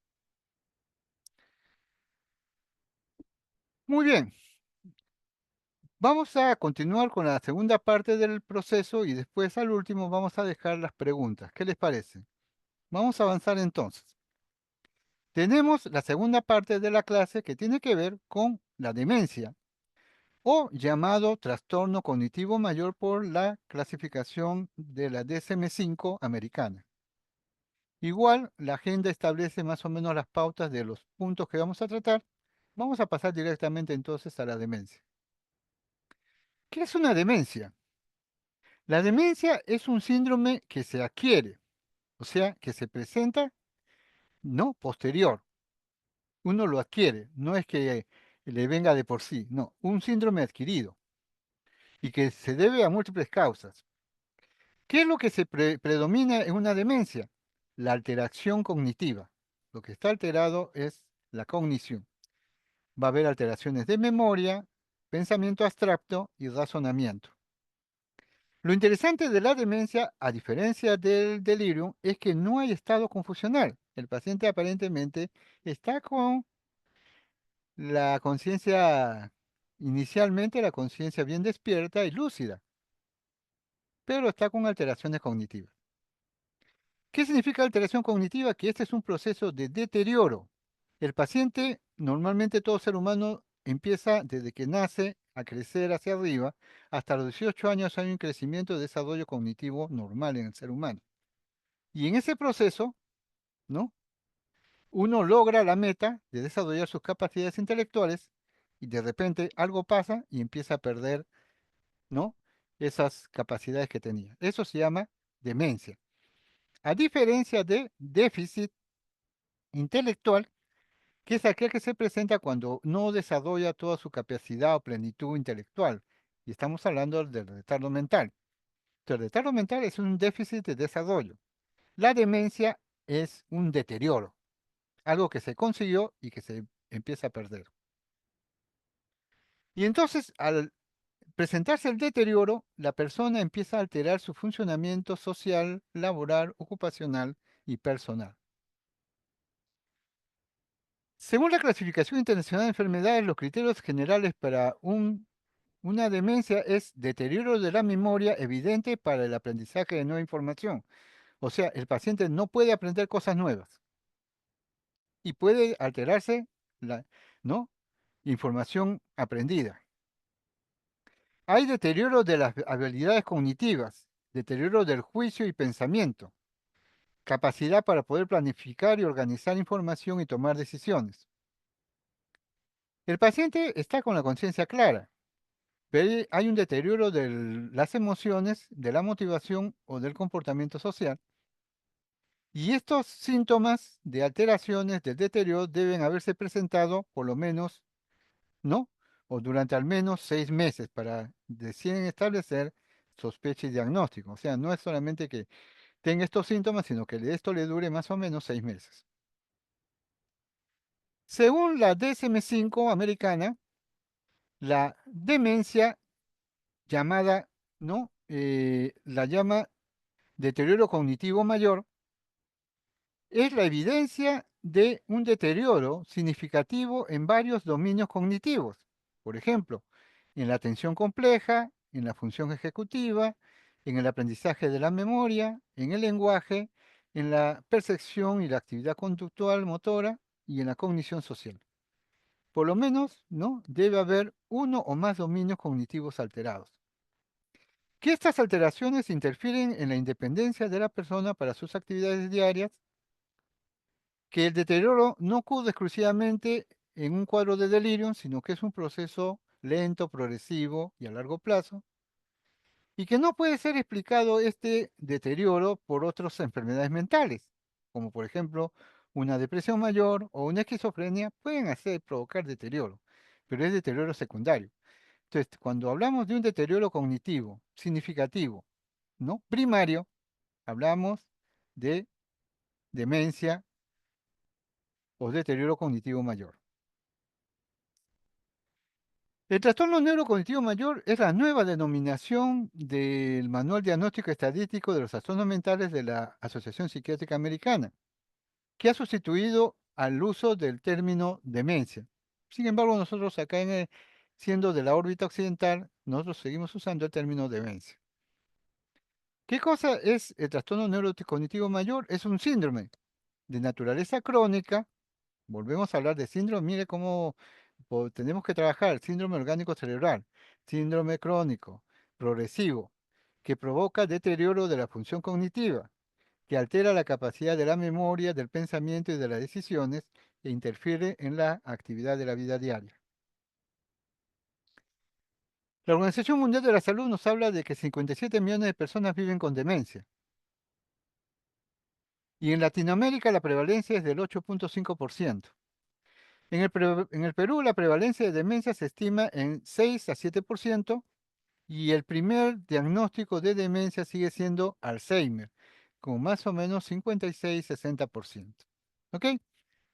A: Muy bien, vamos a continuar con la segunda parte del proceso y después al último vamos a dejar las preguntas. ¿Qué les parece? Vamos a avanzar entonces. Tenemos la segunda parte de la clase que tiene que ver con la demencia o llamado trastorno cognitivo mayor por la clasificación de la DSM-5 americana. Igual, la agenda establece más o menos las pautas de los puntos que vamos a tratar. Vamos a pasar directamente entonces a la demencia. ¿Qué es una demencia? La demencia es un síndrome que se adquiere, o sea, que se presenta, no posterior. Uno lo adquiere, no es que le venga de por sí, no, un síndrome adquirido y que se debe a múltiples causas. ¿Qué es lo que se predomina en una demencia? La alteración cognitiva. Lo que está alterado es la cognición. Va a haber alteraciones de memoria, pensamiento abstracto y razonamiento. Lo interesante de la demencia, a diferencia del delirium, es que no hay estado confusional. El paciente aparentemente está con la conciencia, inicialmente la conciencia bien despierta y lúcida, pero está con alteraciones cognitivas. ¿Qué significa alteración cognitiva? Que este es un proceso de deterioro. El paciente, normalmente todo ser humano, empieza desde que nace a crecer hacia arriba. Hasta los 18 años hay un crecimiento de desarrollo cognitivo normal en el ser humano. Y en ese proceso, ¿no? Uno logra la meta de desarrollar sus capacidades intelectuales y de repente algo pasa y empieza a perder, ¿no? Esas capacidades que tenía. Eso se llama demencia. A diferencia de déficit intelectual, que es aquel que se presenta cuando no desarrolla toda su capacidad o plenitud intelectual. Y estamos hablando del retardo mental. El retardo mental es un déficit de desarrollo. La demencia es un deterioro, algo que se consiguió y que se empieza a perder. Y entonces, al presentarse el deterioro, la persona empieza a alterar su funcionamiento social, laboral, ocupacional y personal. Según la clasificación internacional de enfermedades, los criterios generales para una demencia es deterioro de la memoria evidente para el aprendizaje de nueva información. O sea, el paciente no puede aprender cosas nuevas y puede alterarse la, ¿no? información aprendida. Hay deterioro de las habilidades cognitivas, deterioro del juicio y pensamiento, capacidad para poder planificar y organizar información y tomar decisiones. El paciente está con la conciencia clara, pero hay un deterioro de las emociones, de la motivación o del comportamiento social. Y estos síntomas de alteraciones del deterioro deben haberse presentado por lo menos, ¿no? o durante al menos 6 meses para deciden establecer sospecha y diagnóstico. O sea, no es solamente que tenga estos síntomas, sino que esto le dure más o menos 6 meses. Según la DSM-5 americana, la demencia llamada, ¿no? La llama deterioro cognitivo mayor, es la evidencia de un deterioro significativo en varios dominios cognitivos. Por ejemplo, en la atención compleja, en la función ejecutiva, en el aprendizaje de la memoria, en el lenguaje, en la percepción y la actividad conductual motora y en la cognición social. Por lo menos, ¿no? Debe haber uno o más dominios cognitivos alterados. Que estas alteraciones interfieren en la independencia de la persona para sus actividades diarias, que el deterioro no ocurre exclusivamente en un cuadro de delirio, sino que es un proceso lento, progresivo y a largo plazo, y que no puede ser explicado este deterioro por otras enfermedades mentales, como por ejemplo una depresión mayor o una esquizofrenia pueden provocar deterioro, pero es deterioro secundario. Entonces, cuando hablamos de un deterioro cognitivo significativo, ¿no? Primario, hablamos de demencia o deterioro cognitivo mayor. El trastorno neurocognitivo mayor es la nueva denominación del Manual Diagnóstico Estadístico de los Trastornos Mentales de la Asociación Psiquiátrica Americana, que ha sustituido al uso del término demencia. Sin embargo, nosotros acá, siendo de la órbita occidental, nosotros seguimos usando el término demencia. ¿Qué cosa es el trastorno neurocognitivo mayor? Es un síndrome de naturaleza crónica. Volvemos a hablar de síndrome, mire cómo tenemos que trabajar síndrome orgánico cerebral, síndrome crónico, progresivo, que provoca deterioro de la función cognitiva, que altera la capacidad de la memoria, del pensamiento y de las decisiones e interfiere en la actividad de la vida diaria. La Organización Mundial de la Salud nos habla de que 57 millones de personas viven con demencia. Y en Latinoamérica la prevalencia es del 8.5%. En el Perú la prevalencia de demencia se estima en 6 a 7% y el primer diagnóstico de demencia sigue siendo Alzheimer, con más o menos 56-60%. ¿Ok?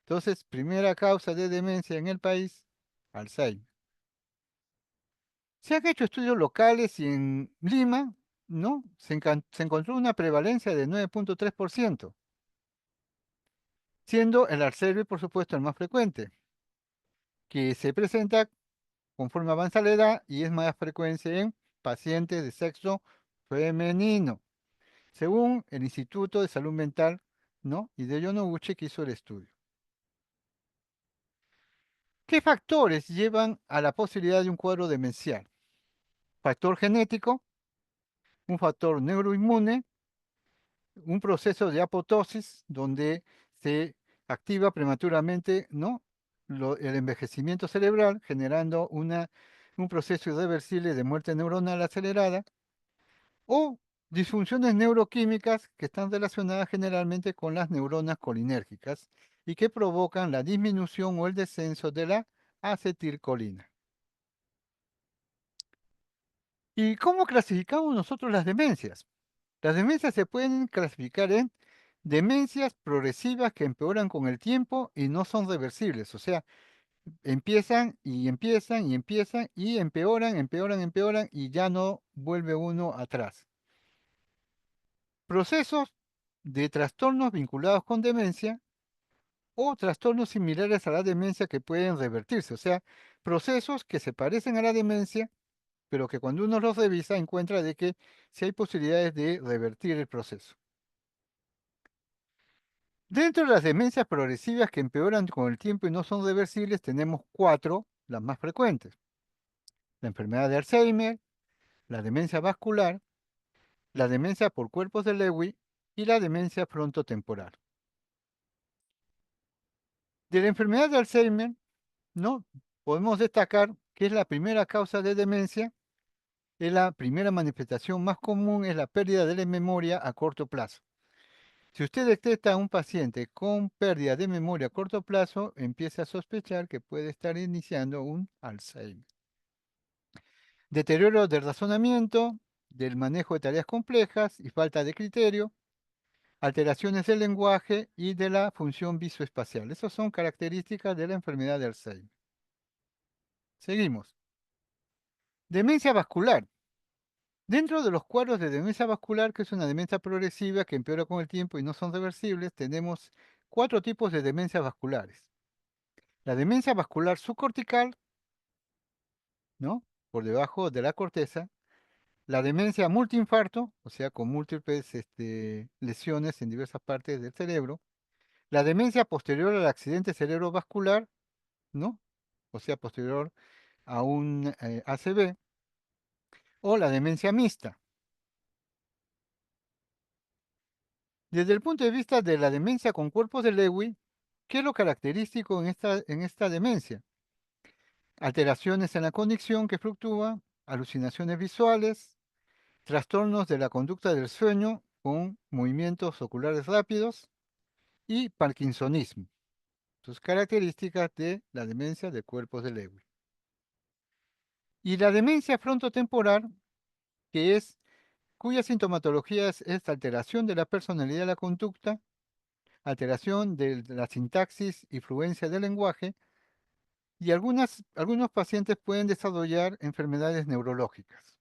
A: Entonces, primera causa de demencia en el país, Alzheimer. Se han hecho estudios locales y en Lima, ¿no? Se encontró una prevalencia de 9.3%, siendo el Alzheimer, por supuesto, el más frecuente, que se presenta conforme avanza la edad y es más frecuente en pacientes de sexo femenino, según el Instituto de Salud Mental, ¿no? Y de Yonoguchi, que hizo el estudio. ¿Qué factores llevan a la posibilidad de un cuadro demencial? Factor genético, un factor neuroinmune, un proceso de apoptosis donde se activa prematuramente, ¿no? El envejecimiento cerebral, generando un proceso irreversible de muerte neuronal acelerada, o disfunciones neuroquímicas que están relacionadas generalmente con las neuronas colinérgicas y que provocan la disminución o el descenso de la acetilcolina. ¿Y cómo clasificamos nosotros las demencias? Las demencias se pueden clasificar en demencias progresivas que empeoran con el tiempo y no son reversibles, o sea, empiezan y empiezan y empiezan y empeoran, empeoran, empeoran y ya no vuelve uno atrás. Procesos de trastornos vinculados con demencia o trastornos similares a la demencia que pueden revertirse, o sea, procesos que se parecen a la demencia, pero que cuando uno los revisa encuentra de que sí hay posibilidades de revertir el proceso. Dentro de las demencias progresivas que empeoran con el tiempo y no son reversibles, tenemos 4, las más frecuentes. La enfermedad de Alzheimer, la demencia vascular, la demencia por cuerpos de Lewy y la demencia frontotemporal. De la enfermedad de Alzheimer, ¿no? Podemos destacar que es la primera causa de demencia, es la primera manifestación más común, es la pérdida de la memoria a corto plazo. Si usted detecta a un paciente con pérdida de memoria a corto plazo, empieza a sospechar que puede estar iniciando un Alzheimer. deterioro del razonamiento, del manejo de tareas complejas y falta de criterio, alteraciones del lenguaje y de la función visoespacial. Esas son características de la enfermedad de Alzheimer. Seguimos. Demencia vascular. Dentro de los cuadros de demencia vascular, que es una demencia progresiva que empeora con el tiempo y no son reversibles, tenemos 4 tipos de demencias vasculares. La demencia vascular subcortical, ¿no? Por debajo de la corteza. La demencia multiinfarto, o sea, con múltiples lesiones en diversas partes del cerebro. La demencia posterior al accidente cerebrovascular, ¿no? O sea, posterior a un ACV. O la demencia mixta. Desde el punto de vista de la demencia con cuerpos de Lewy, ¿qué es lo característico en esta demencia? Alteraciones en la cognición que fluctúa, alucinaciones visuales, trastornos de la conducta del sueño con movimientos oculares rápidos y parkinsonismo. Sus características de la demencia de cuerpos de Lewy. Y la demencia frontotemporal, cuya sintomatología es esta alteración de la personalidad de la conducta, alteración de la sintaxis y fluencia del lenguaje, y algunos pacientes pueden desarrollar enfermedades neurológicas.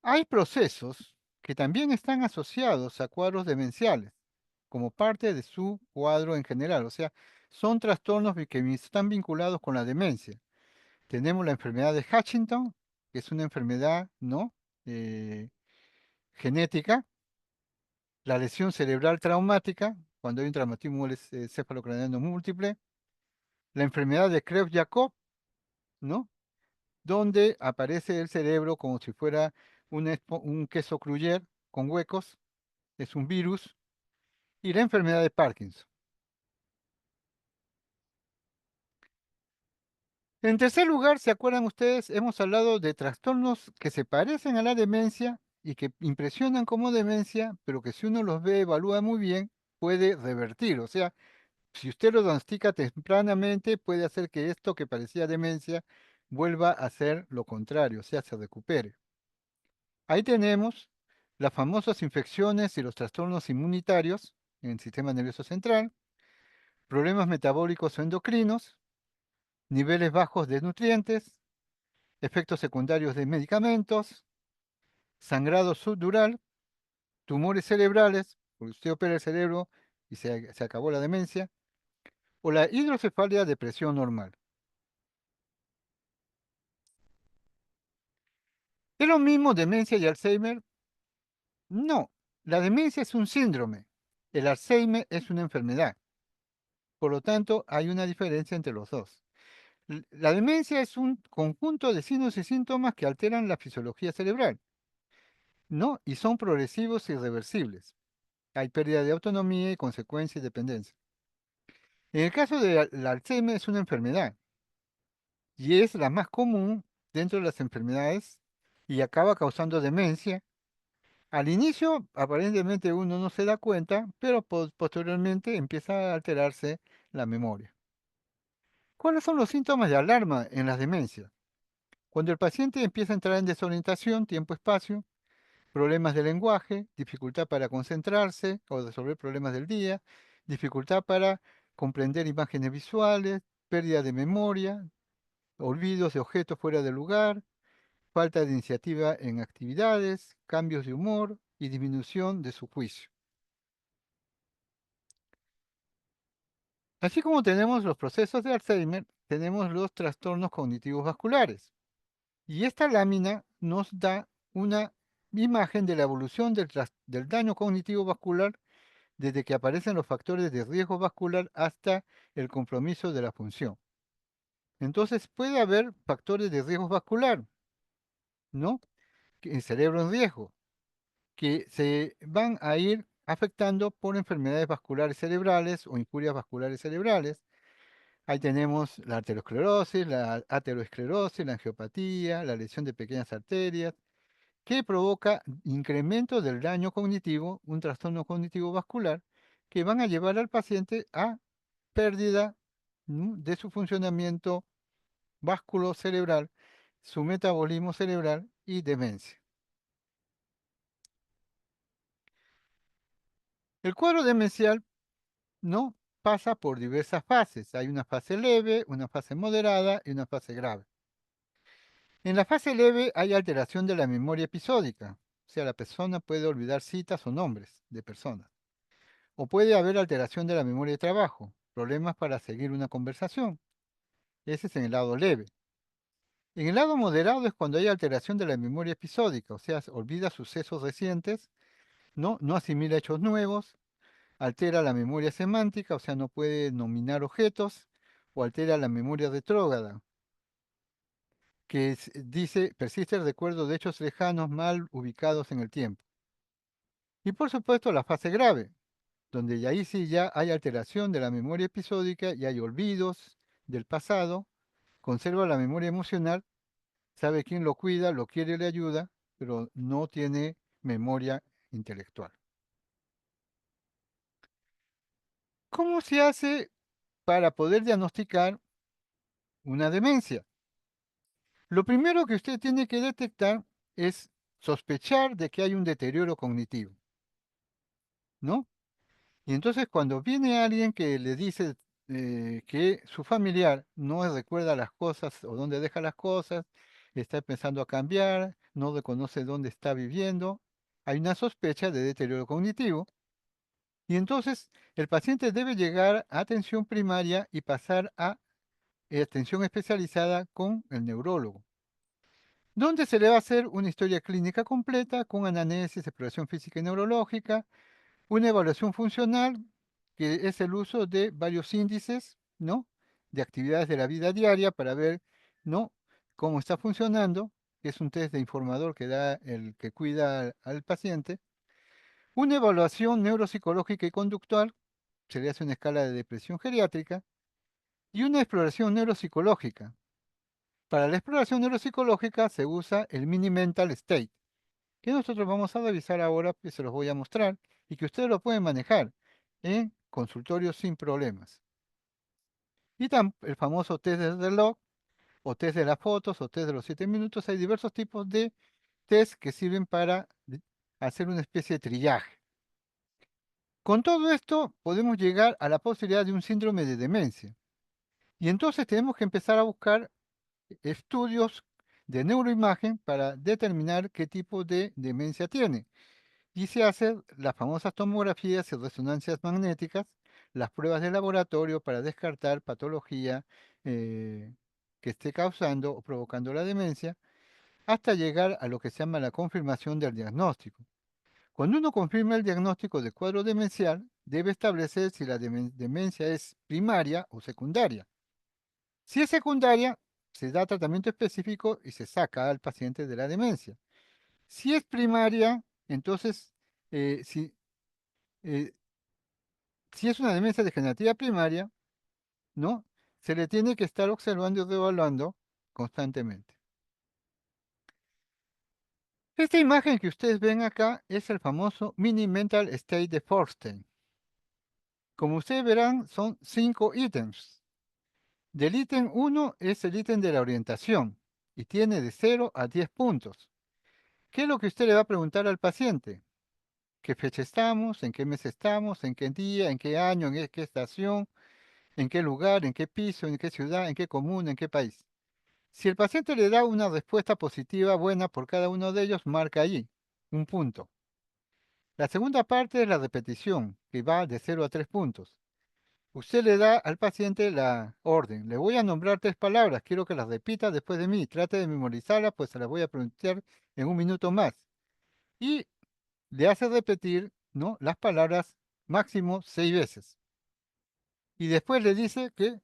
A: Hay procesos que también están asociados a cuadros demenciales, como parte de su cuadro en general, o sea, son trastornos que están vinculados con la demencia. Tenemos la enfermedad de Hutchinson, que es una enfermedad, ¿no? Genética, la lesión cerebral traumática, cuando hay un traumatismo cefalocraniano múltiple, la enfermedad de Kreusch-Jakob, ¿no? Donde aparece el cerebro como si fuera un queso Gruyère con huecos, es un virus, y la enfermedad de Parkinson. En tercer lugar, ¿se acuerdan ustedes? Hemos hablado de trastornos que se parecen a la demencia y que impresionan como demencia, pero que si uno los ve, evalúa muy bien, puede revertir. O sea, si usted lo diagnostica tempranamente, puede hacer que esto que parecía demencia vuelva a ser lo contrario, o sea, se recupere. Ahí tenemos las famosas infecciones y los trastornos inmunitarios en el sistema nervioso central, problemas metabólicos o endocrinos, niveles bajos de nutrientes, efectos secundarios de medicamentos, sangrado subdural, tumores cerebrales, porque usted opera el cerebro y se acabó la demencia, o la hidrocefalia de presión normal. ¿Es lo mismo demencia y Alzheimer? No, la demencia es un síndrome, el Alzheimer es una enfermedad. Por lo tanto, hay una diferencia entre los dos. La demencia es un conjunto de signos y síntomas que alteran la fisiología cerebral, ¿no? Y son progresivos y irreversibles. Hay pérdida de autonomía y consecuencia y dependencia. En el caso del Alzheimer es una enfermedad y es la más común dentro de las enfermedades y acaba causando demencia. Al inicio, aparentemente uno no se da cuenta, pero posteriormente empieza a alterarse la memoria. ¿Cuáles son los síntomas de alarma en las demencias? Cuando el paciente empieza a entrar en desorientación, tiempo-espacio, problemas de lenguaje, dificultad para concentrarse o resolver problemas del día, dificultad para comprender imágenes visuales, pérdida de memoria, olvidos de objetos fuera de lugar, falta de iniciativa en actividades, cambios de humor y disminución de su juicio. Así como tenemos los procesos de Alzheimer, tenemos los trastornos cognitivos vasculares. Y esta lámina nos da una imagen de la evolución del daño cognitivo vascular desde que aparecen los factores de riesgo vascular hasta el compromiso de la función. Entonces puede haber factores de riesgo vascular, ¿no? El cerebro en riesgo, que se van a ir afectando por enfermedades vasculares cerebrales o injurias vasculares cerebrales. Ahí tenemos la arteriosclerosis, la aterosclerosis, la angiopatía, la lesión de pequeñas arterias, que provoca incremento del daño cognitivo, un trastorno cognitivo vascular, que van a llevar al paciente a pérdida de su funcionamiento vasculocerebral, su metabolismo cerebral y demencia. El cuadro demencial no pasa por diversas fases. Hay una fase leve, una fase moderada y una fase grave. En la fase leve hay alteración de la memoria episódica, o sea, la persona puede olvidar citas o nombres de personas. O puede haber alteración de la memoria de trabajo, problemas para seguir una conversación. Ese es en el lado leve. En el lado moderado es cuando hay alteración de la memoria episódica, o sea, olvida sucesos recientes, no asimila hechos nuevos, altera la memoria semántica, o sea, no puede nominar objetos, o altera la memoria retrógrada, que dice persiste el recuerdo de hechos lejanos mal ubicados en el tiempo. Y por supuesto la fase grave, donde ya ahí sí ya hay alteración de la memoria episódica y hay olvidos del pasado, conserva la memoria emocional, sabe quién lo cuida, lo quiere y le ayuda, pero no tiene memoria intelectual. ¿Cómo se hace para poder diagnosticar una demencia? Lo primero que usted tiene que detectar es sospechar de que hay un deterioro cognitivo, ¿no? Y entonces cuando viene alguien que le dice que su familiar no recuerda las cosas o dónde deja las cosas, está empezando a cambiar, no reconoce dónde está viviendo, hay una sospecha de deterioro cognitivo. Y entonces el paciente debe llegar a atención primaria y pasar a atención especializada con el neurólogo, donde se le va a hacer una historia clínica completa con anamnesis, exploración física y neurológica, una evaluación funcional, que es el uso de varios índices, ¿no? De actividades de la vida diaria para ver, ¿no? Cómo está funcionando, que es un test de informador que da el que cuida al paciente. Una evaluación neuropsicológica y conductual, se le hace una escala de depresión geriátrica, y una exploración neuropsicológica. Para la exploración neuropsicológica se usa el Mini Mental State, que nosotros vamos a revisar ahora, que se los voy a mostrar, y que ustedes lo pueden manejar en consultorios sin problemas. Y el famoso test del reloj, o test de las fotos, o test de los 7 minutos. Hay diversos tipos de test que sirven para hacer una especie de trillaje. Con todo esto podemos llegar a la posibilidad de un síndrome de demencia. Y entonces tenemos que empezar a buscar estudios de neuroimagen para determinar qué tipo de demencia tiene. Y se hacen las famosas tomografías y resonancias magnéticas, las pruebas de laboratorio para descartar patología que esté causando o provocando la demencia, hasta llegar a lo que se llama la confirmación del diagnóstico. Cuando uno confirma el diagnóstico de cuadro demencial, debe establecer si la demencia es primaria o secundaria. Si es secundaria, se da tratamiento específico y se saca al paciente de la demencia. Si es primaria, entonces, eh, si, eh, si es una demencia degenerativa primaria, ¿no? Se le tiene que estar observando y reevaluando constantemente. Esta imagen que ustedes ven acá es el famoso Mini Mental State de Forstein. Como ustedes verán, son 5 ítems. Del ítem 1 es el ítem de la orientación y tiene de 0 a 10 puntos. ¿Qué es lo que usted le va a preguntar al paciente? ¿Qué fecha estamos? ¿En qué mes estamos? ¿En qué día? ¿En qué año? ¿En qué estación? ¿En qué lugar? ¿En qué piso? ¿En qué ciudad? ¿En qué comuna? ¿En qué país? Si el paciente le da una respuesta positiva buena por cada uno de ellos, marca allí un punto. La segunda parte es la repetición, que va de 0 a 3 puntos. Usted le da al paciente la orden. Le voy a nombrar 3 palabras, quiero que las repita después de mí. Trate de memorizarlas, pues se las voy a pronunciar en un minuto más. Y le hace repetir, ¿no?, las palabras máximo 6 veces. Y después le dice que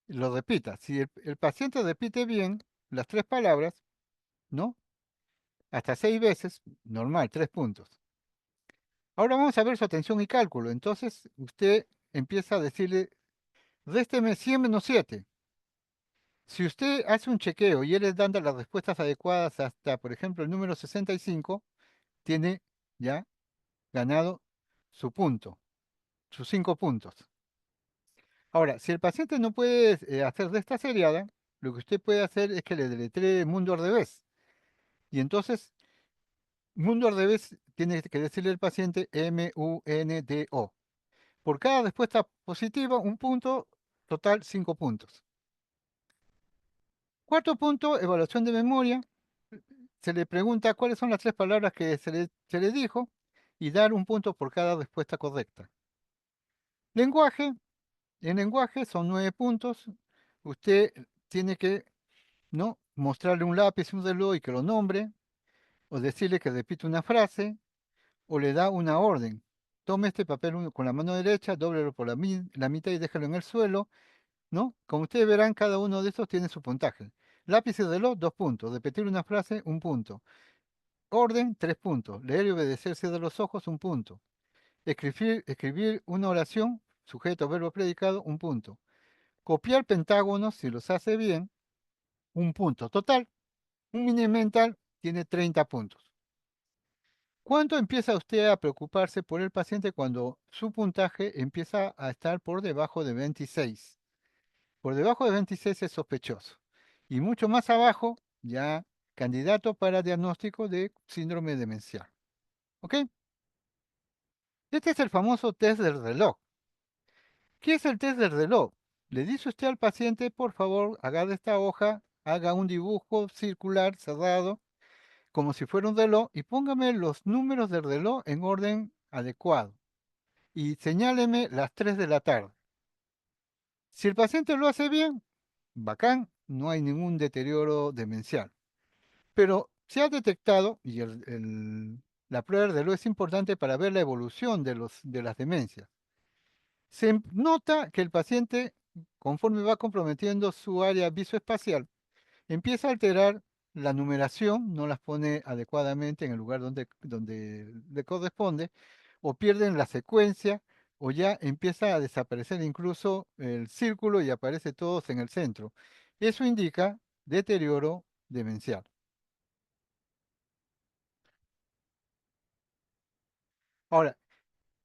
A: lo repita. Si el paciente repite bien las 3 palabras, ¿no?, hasta 6 veces, normal, 3 puntos. Ahora vamos a ver su atención y cálculo. Entonces usted empieza a decirle, résteme 100 menos 7. Si usted hace un chequeo y él les da las respuestas adecuadas hasta, por ejemplo, el número 65, tiene ya ganado su punto, sus 5 puntos. Ahora, si el paciente no puede hacer de esta seriada, lo que usted puede hacer es que le deletree Mundo al revés. Y entonces, Mundo al revés tiene que decirle al paciente M-U-N-D-O. Por cada respuesta positiva, un punto, total 5 puntos. Cuarto punto, evaluación de memoria. Se le pregunta cuáles son las 3 palabras que se le dijo y dar un punto por cada respuesta correcta. Lenguaje. En lenguaje son 9 puntos. Usted tiene que, ¿no?, mostrarle un lápiz, un reloj y que lo nombre, o decirle que repite una frase, o le da una orden. Tome este papel con la mano derecha, dóblelo por la mitad y déjalo en el suelo, ¿no? Como ustedes verán, cada uno de estos tiene su puntaje. Lápiz y reloj, 2 puntos. Repetir una frase, 1 punto. Orden, 3 puntos. Leer y obedecer, cierra los ojos, 1 punto. Escribir una oración, sujeto, verbo, predicado, 1 punto. Copiar pentágonos, si los hace bien, 1 punto. Total, un mini mental tiene 30 puntos. ¿Cuánto empieza usted a preocuparse por el paciente cuando su puntaje empieza a estar por debajo de 26? Por debajo de 26 es sospechoso. Y mucho más abajo, ya candidato para diagnóstico de síndrome demencial. ¿Ok? Este es el famoso test del reloj. ¿Qué es el test del reloj? Le dice usted al paciente, por favor, agarre esta hoja, haga un dibujo circular cerrado, como si fuera un reloj, y póngame los números del reloj en orden adecuado. Y señáleme las 3 de la tarde. Si el paciente lo hace bien, bacán, no hay ningún deterioro demencial. Pero se ha detectado, y la prueba del reloj es importante para ver la evolución de las demencias. Se nota que el paciente, conforme va comprometiendo su área visoespacial, empieza a alterar la numeración, no las pone adecuadamente en el lugar donde le corresponde, o pierden la secuencia, o ya empieza a desaparecer incluso el círculo y aparece todos en el centro. Eso indica deterioro demencial. Ahora,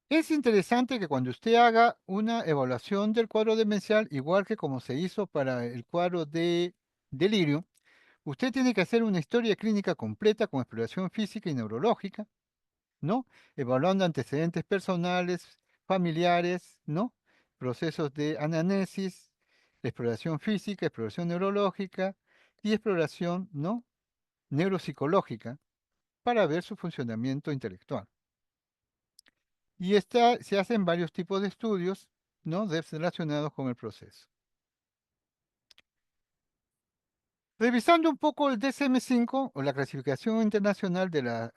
A: es interesante que cuando usted haga una evaluación del cuadro demencial, igual que como se hizo para el cuadro de delirio, usted tiene que hacer una historia clínica completa con exploración física y neurológica, ¿no? Evaluando antecedentes personales, familiares, ¿no? Procesos de anamnesis, exploración física, exploración neurológica y exploración, ¿no?, neuropsicológica para ver su funcionamiento intelectual. Y se hacen varios tipos de estudios, ¿no?, relacionados con el proceso. Revisando un poco el DSM-5 o la clasificación internacional de la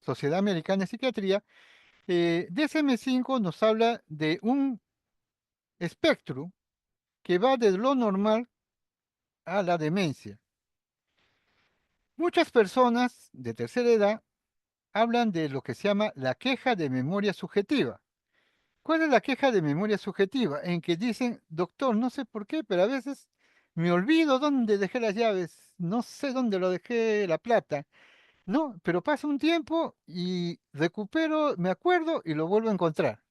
A: Sociedad Americana de Psiquiatría, DSM-5 nos habla de un espectro que va de lo normal a la demencia. Muchas personas de tercera edad hablan de lo que se llama la queja de memoria subjetiva. ¿Cuál es la queja de memoria subjetiva? En que dicen, doctor, no sé por qué, pero a veces me olvido dónde dejé las llaves, no sé dónde lo dejé la plata, no, pero pasa un tiempo y recupero, me acuerdo y lo vuelvo a encontrar.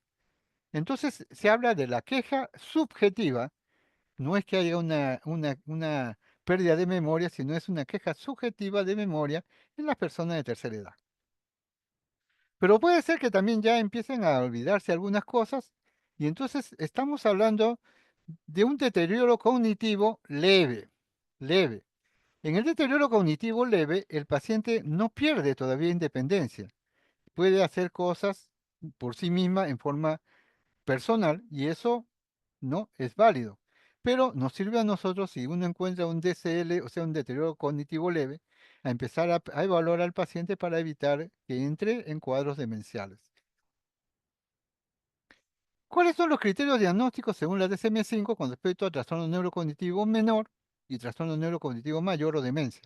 A: Entonces se habla de la queja subjetiva, no es que haya una pérdida de memoria, sino es una queja subjetiva de memoria en las personas de tercera edad. Pero puede ser que también ya empiecen a olvidarse algunas cosas y entonces estamos hablando de un deterioro cognitivo leve, leve. En el deterioro cognitivo leve, el paciente no pierde todavía independencia. Puede hacer cosas por sí misma en forma personal y eso no es válido. Pero nos sirve a nosotros si uno encuentra un DCL, o sea, un deterioro cognitivo leve, a empezar a evaluar al paciente para evitar que entre en cuadros demenciales. ¿Cuáles son los criterios diagnósticos según la DSM-5 con respecto a trastorno neurocognitivo menor y trastorno neurocognitivo mayor o demencia?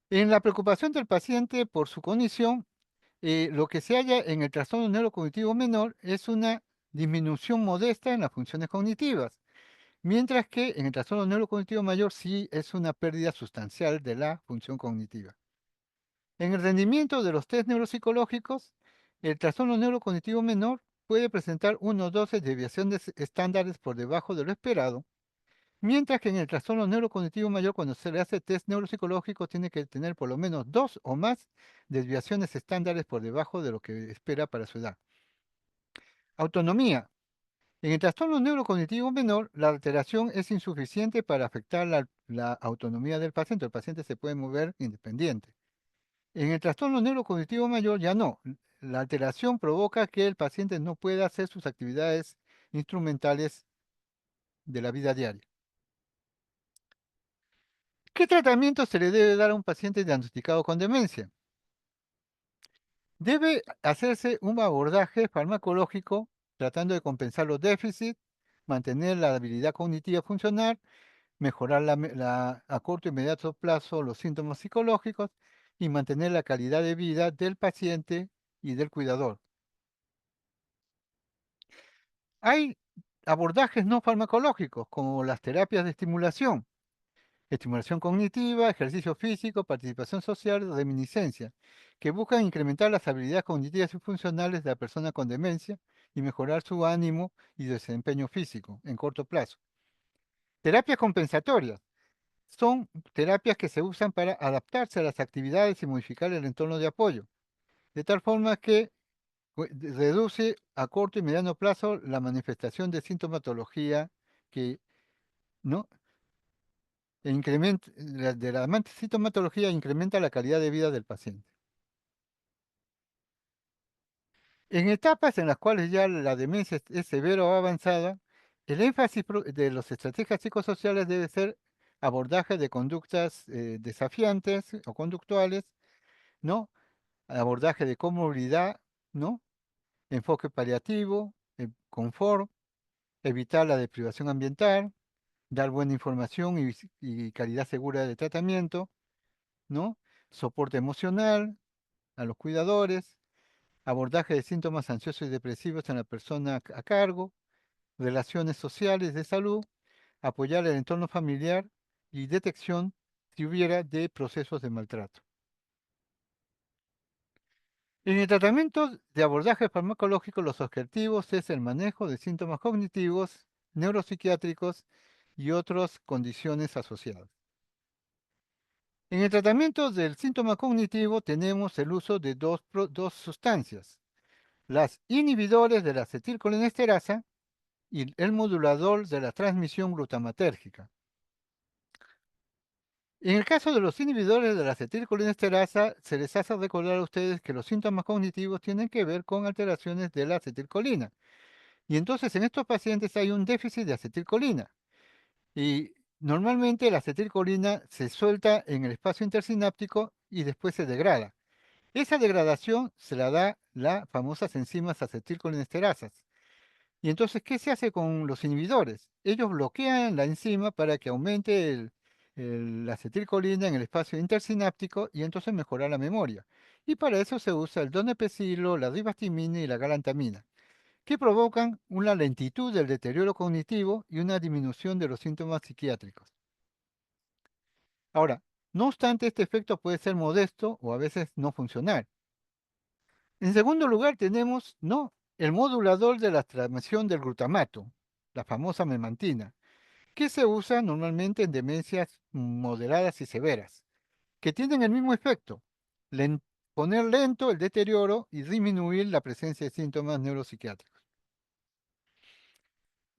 A: En la preocupación del paciente por su condición, lo que se halla en el trastorno neurocognitivo menor es una disminución modesta en las funciones cognitivas, mientras que en el trastorno neurocognitivo mayor sí es una pérdida sustancial de la función cognitiva. En el rendimiento de los test neuropsicológicos, el trastorno neurocognitivo menor puede presentar unos 12 desviaciones estándares por debajo de lo esperado, mientras que en el trastorno neurocognitivo mayor, cuando se le hace test neuropsicológico, tiene que tener por lo menos 2 o más desviaciones estándares por debajo de lo que espera para su edad. Autonomía. En el trastorno neurocognitivo menor, la alteración es insuficiente para afectar la autonomía del paciente. El paciente se puede mover independiente. En el trastorno neurocognitivo mayor ya no. La alteración provoca que el paciente no pueda hacer sus actividades instrumentales de la vida diaria. ¿Qué tratamiento se le debe dar a un paciente diagnosticado con demencia? Debe hacerse un abordaje farmacológico tratando de compensar los déficits, mantener la habilidad cognitiva funcional, mejorar a corto y mediano plazo los síntomas psicológicos y mantener la calidad de vida del paciente y del cuidador. Hay abordajes no farmacológicos como las terapias de estimulación cognitiva, ejercicio físico, participación social, reminiscencia, que buscan incrementar las habilidades cognitivas y funcionales de la persona con demencia y mejorar su ánimo y desempeño físico en corto plazo. Terapias compensatorias son terapias que se usan para adaptarse a las actividades y modificar el entorno de apoyo, de tal forma que reduce a corto y mediano plazo la manifestación de sintomatología que no de la sintomatología incrementa la calidad de vida del paciente. En etapas en las cuales ya la demencia es severa o avanzada, el énfasis de las estrategias psicosociales debe ser abordaje de conductas desafiantes o conductuales, ¿no? Abordaje de comorbilidad, ¿no? Enfoque paliativo, confort, evitar la deprivación ambiental, dar buena información y calidad segura de tratamiento, ¿no? Soporte emocional a los cuidadores, abordaje de síntomas ansiosos y depresivos en la persona a cargo, relaciones sociales de salud, apoyar el entorno familiar y detección, si hubiera, de procesos de maltrato. En el tratamiento de abordaje farmacológico, los objetivos es el manejo de síntomas cognitivos, neuropsiquiátricos y otras condiciones asociadas. En el tratamiento del síntoma cognitivo tenemos el uso de dos sustancias, las inhibidores de la acetilcolinesterasa y el modulador de la transmisión glutamatérgica. En el caso de los inhibidores de la acetilcolinesterasa, se les hace recordar a ustedes que los síntomas cognitivos tienen que ver con alteraciones de la acetilcolina. Y entonces en estos pacientes hay un déficit de acetilcolina. Y normalmente la acetilcolina se suelta en el espacio intersináptico y después se degrada. Esa degradación se la da las famosas enzimas acetilcolinesterasas. Y entonces, ¿qué se hace con los inhibidores? Ellos bloquean la enzima para que aumente la acetilcolina en el espacio intersináptico y entonces mejora la memoria. Y para eso se usa el donepezilo, la ribastimina y la galantamina, que provocan una lentitud del deterioro cognitivo y una disminución de los síntomas psiquiátricos. Ahora, no obstante, este efecto puede ser modesto o a veces no funcionar. En segundo lugar, tenemos el modulador de la transmisión del glutamato, la famosa memantina, que se usa normalmente en demencias moderadas y severas, que tienen el mismo efecto, poner lento el deterioro y disminuir la presencia de síntomas neuropsiquiátricos.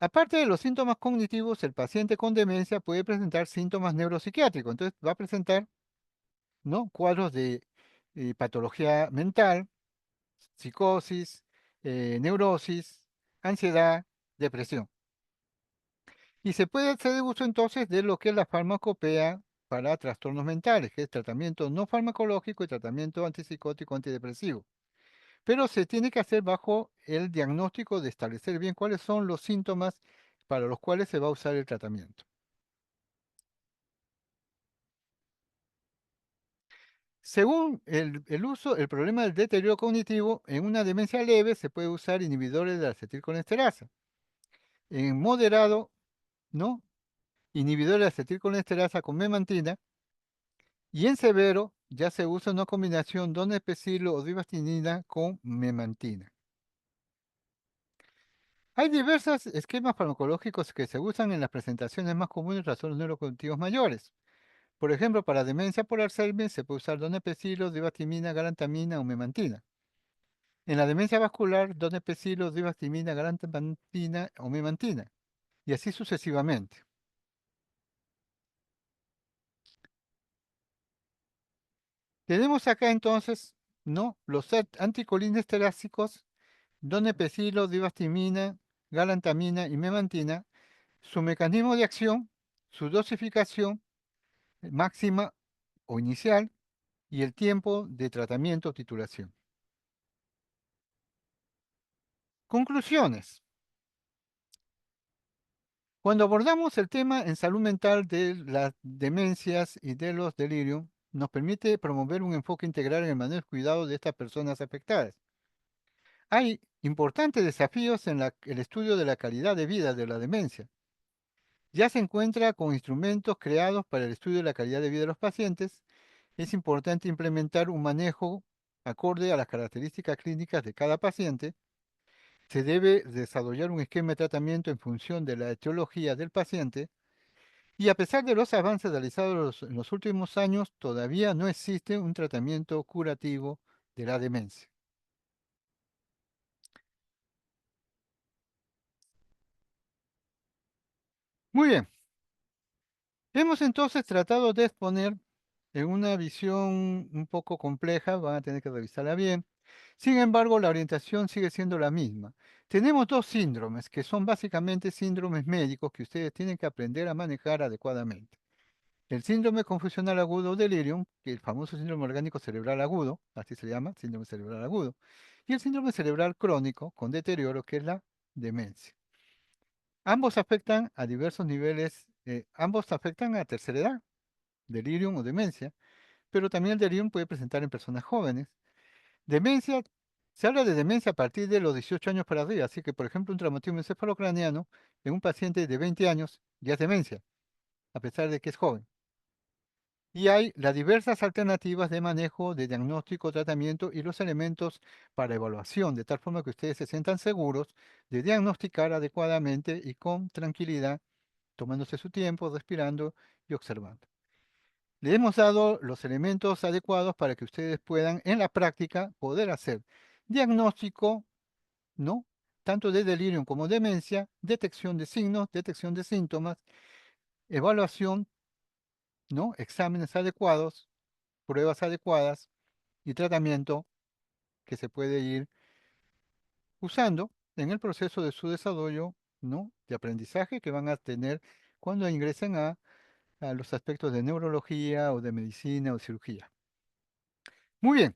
A: Aparte de los síntomas cognitivos, el paciente con demencia puede presentar síntomas neuropsiquiátricos, entonces va a presentar cuadros de patología mental, psicosis, neurosis, ansiedad, depresión. Y se puede hacer uso entonces de lo que es la farmacopea para trastornos mentales, que es tratamiento no farmacológico y tratamiento antipsicótico, antidepresivo. Pero se tiene que hacer bajo el diagnóstico de establecer bien cuáles son los síntomas para los cuales se va a usar el tratamiento. Según el problema del deterioro cognitivo, en una demencia leve se puede usar inhibidores de la acetilcolinesterasa. En moderado, inhibidores de acetilcolinesterasa con memantina. Y en severo ya se usa una combinación donepezilo o ribastinina con memantina. Hay diversos esquemas farmacológicos que se usan en las presentaciones más comunes de trastornos neurocognitivos mayores. Por ejemplo, para demencia por Alzheimer se puede usar donepezilo, divartimina, galantamina o memantina. En la demencia vascular, donepezilo, divartimina, galantamina o memantina. Y así sucesivamente. Tenemos acá entonces, ¿no? Los anticolinestéricos, donepezilo, divartimina, galantamina y memantina, su mecanismo de acción, su dosificación máxima o inicial y el tiempo de tratamiento o titulación. Conclusiones. Cuando abordamos el tema en salud mental de las demencias y de los delirios, nos permite promover un enfoque integral en el manejo y cuidado de estas personas afectadas. Hay importantes desafíos en el estudio de la calidad de vida de la demencia. Ya se encuentra con instrumentos creados para el estudio de la calidad de vida de los pacientes. Es importante implementar un manejo acorde a las características clínicas de cada paciente. Se debe desarrollar un esquema de tratamiento en función de la etiología del paciente. Y a pesar de los avances realizados en los últimos años, todavía no existe un tratamiento curativo de la demencia. Muy bien. Hemos entonces tratado de exponer en una visión un poco compleja, van a tener que revisarla bien. Sin embargo, la orientación sigue siendo la misma. Tenemos dos síndromes que son básicamente síndromes médicos que ustedes tienen que aprender a manejar adecuadamente. El síndrome confusional agudo o delirium, que el famoso síndrome orgánico cerebral agudo, así se llama, síndrome cerebral agudo, y el síndrome cerebral crónico con deterioro, que es la demencia. Ambos afectan a diversos niveles, ambos afectan a tercera edad, delirium o demencia, pero también el delirium puede presentar en personas jóvenes. Demencia, se habla de demencia a partir de los 18 años para arriba, así que, por ejemplo, un traumatismo encefalocraniano en un paciente de 20 años ya es demencia, a pesar de que es joven. Y hay las diversas alternativas de manejo, de diagnóstico, tratamiento y los elementos para evaluación, de tal forma que ustedes se sientan seguros de diagnosticar adecuadamente y con tranquilidad, tomándose su tiempo, respirando y observando. Le hemos dado los elementos adecuados para que ustedes puedan, en la práctica, poder hacer diagnóstico, ¿no? Tanto de delirium como demencia, detección de signos, detección de síntomas, evaluación, ¿no? Exámenes adecuados, pruebas adecuadas y tratamiento que se puede ir usando en el proceso de su desarrollo, ¿no? De aprendizaje que van a tener cuando ingresen a los aspectos de neurología o de medicina o cirugía. Muy bien.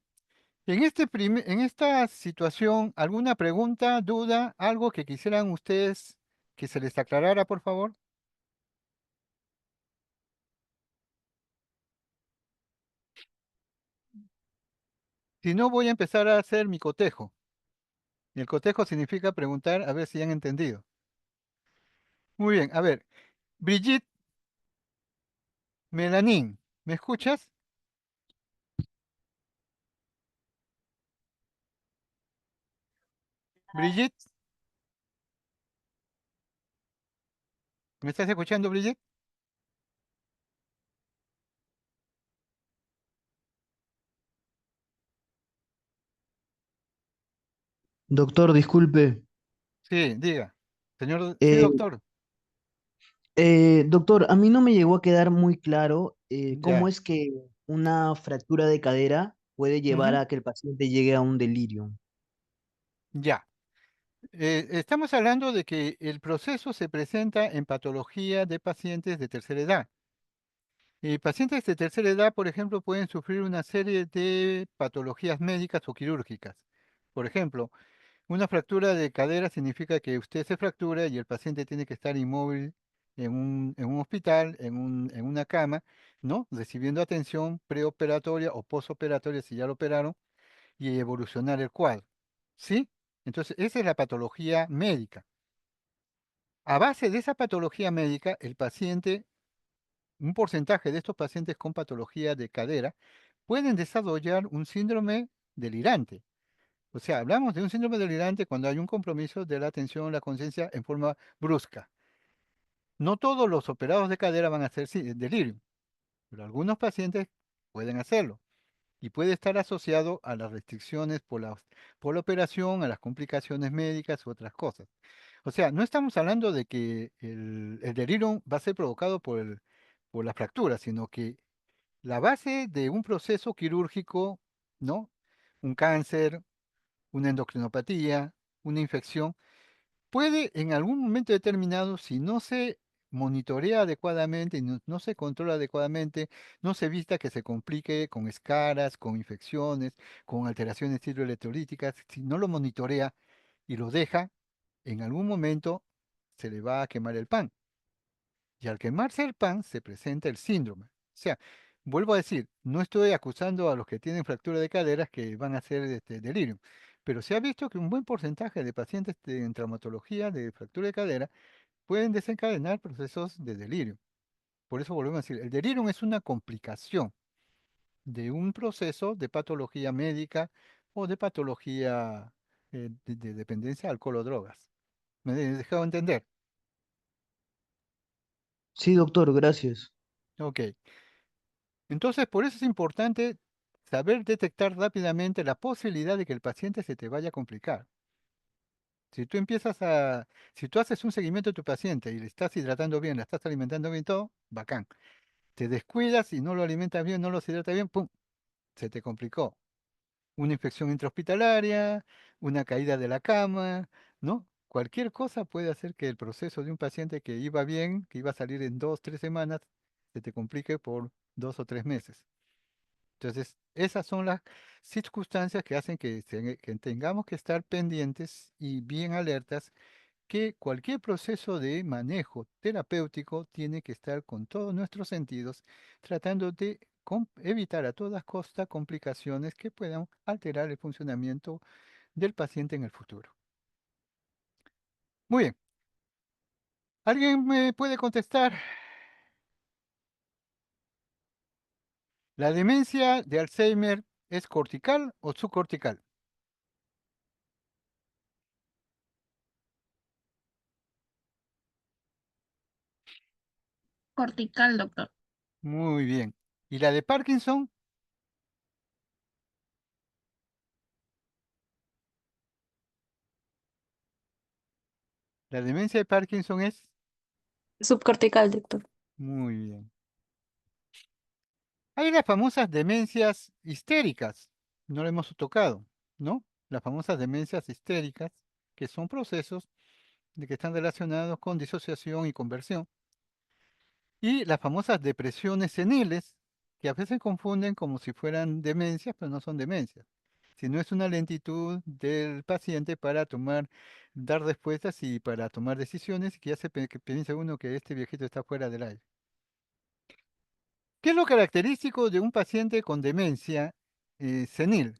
A: En esta situación, ¿alguna pregunta, duda, algo que quisieran ustedes que se les aclarara, por favor? Si no, voy a empezar a hacer mi cotejo. Y el cotejo significa preguntar a ver si han entendido. Muy bien, a ver. Brigitte Melanín, ¿me escuchas? Brigitte, ¿me estás escuchando, Brigitte?
H: Doctor, disculpe.
A: Sí, diga. Señor, sí,
H: Eh,
A: doctor.
H: doctor, a mí no me llegó a quedar muy claro cómo
A: Ya,
H: es que una fractura de cadera puede llevar
A: ujú,
H: a que el paciente llegue a un delirio.
A: ya. Estamos hablando de que el proceso se presenta en patología de pacientes de tercera edad. Pacientes de tercera edad, por ejemplo, pueden sufrir una serie de patologías médicas o quirúrgicas. Por ejemplo, una fractura de cadera significa que usted se fractura y el paciente tiene que estar inmóvil en un hospital, en una cama, ¿no? Recibiendo atención preoperatoria o posoperatoria si ya lo operaron y evolucionar el cuadro. ¿Sí? Entonces, esa es la patología médica. A base de esa patología médica, el paciente, un porcentaje de estos pacientes con patología de cadera, pueden desarrollar un síndrome delirante. O sea, hablamos de un síndrome delirante cuando hay un compromiso de la atención, la conciencia en forma brusca. No todos los operados de cadera van a hacer delirio, pero algunos pacientes pueden hacerlo y puede estar asociado a las restricciones por la operación, a las complicaciones médicas u otras cosas. O sea, no estamos hablando de que el delirio va a ser provocado por la fractura, sino que la base de un proceso quirúrgico, ¿no? Un cáncer, una endocrinopatía, una infección, puede en algún momento determinado, si no se monitorea adecuadamente y no se controla adecuadamente, no se evita que se complique con escaras, con infecciones, con alteraciones hidroelectrolíticas, si no lo monitorea y lo deja, en algún momento se le va a quemar el pan. Y al quemarse el pan se presenta el síndrome. O sea, vuelvo a decir, no estoy acusando a los que tienen fractura de caderas que van a hacer delirio, pero se ha visto que un buen porcentaje de pacientes en traumatología de fractura de cadera pueden desencadenar procesos de delirio. Por eso volvemos a decir, el delirium es una complicación de un proceso de patología médica o de patología de dependencia de alcohol o drogas. ¿Me he dejado entender?
H: Sí, doctor, gracias.
A: Ok. Entonces, por eso es importante saber detectar rápidamente la posibilidad de que el paciente se te vaya a complicar. Si tú si tú haces un seguimiento de tu paciente y le estás hidratando bien, la estás alimentando bien todo, bacán. Te descuidas y no lo alimentas bien, no lo hidratas bien, ¡pum! Se te complicó. Una infección intrahospitalaria, una caída de la cama, ¿no? Cualquier cosa puede hacer que el proceso de un paciente que iba bien, que iba a salir en 2, 3 semanas, se te complique por 2 o 3 meses. Entonces, esas son las circunstancias que hacen que tengamos que estar pendientes y bien alertas que cualquier proceso de manejo terapéutico tiene que estar con todos nuestros sentidos, tratando de evitar a todas costas complicaciones que puedan alterar el funcionamiento del paciente en el futuro. Muy bien. ¿Alguien me puede contestar? ¿La demencia de Alzheimer es cortical o subcortical?
G: Cortical, doctor.
A: Muy bien. ¿Y la de Parkinson? La demencia de Parkinson es
I: Subcortical, doctor.
A: muy bien. Hay las famosas demencias histéricas, no lo hemos tocado, ¿no? Las famosas demencias histéricas, que son procesos que están relacionados con disociación y conversión. Y las famosas depresiones seniles, que a veces confunden como si fueran demencias, pero no son demencias, sino es una lentitud del paciente para dar respuestas y para tomar decisiones que hace que piense uno que este viejito está fuera del aire. ¿Qué es lo característico de un paciente con demencia senil?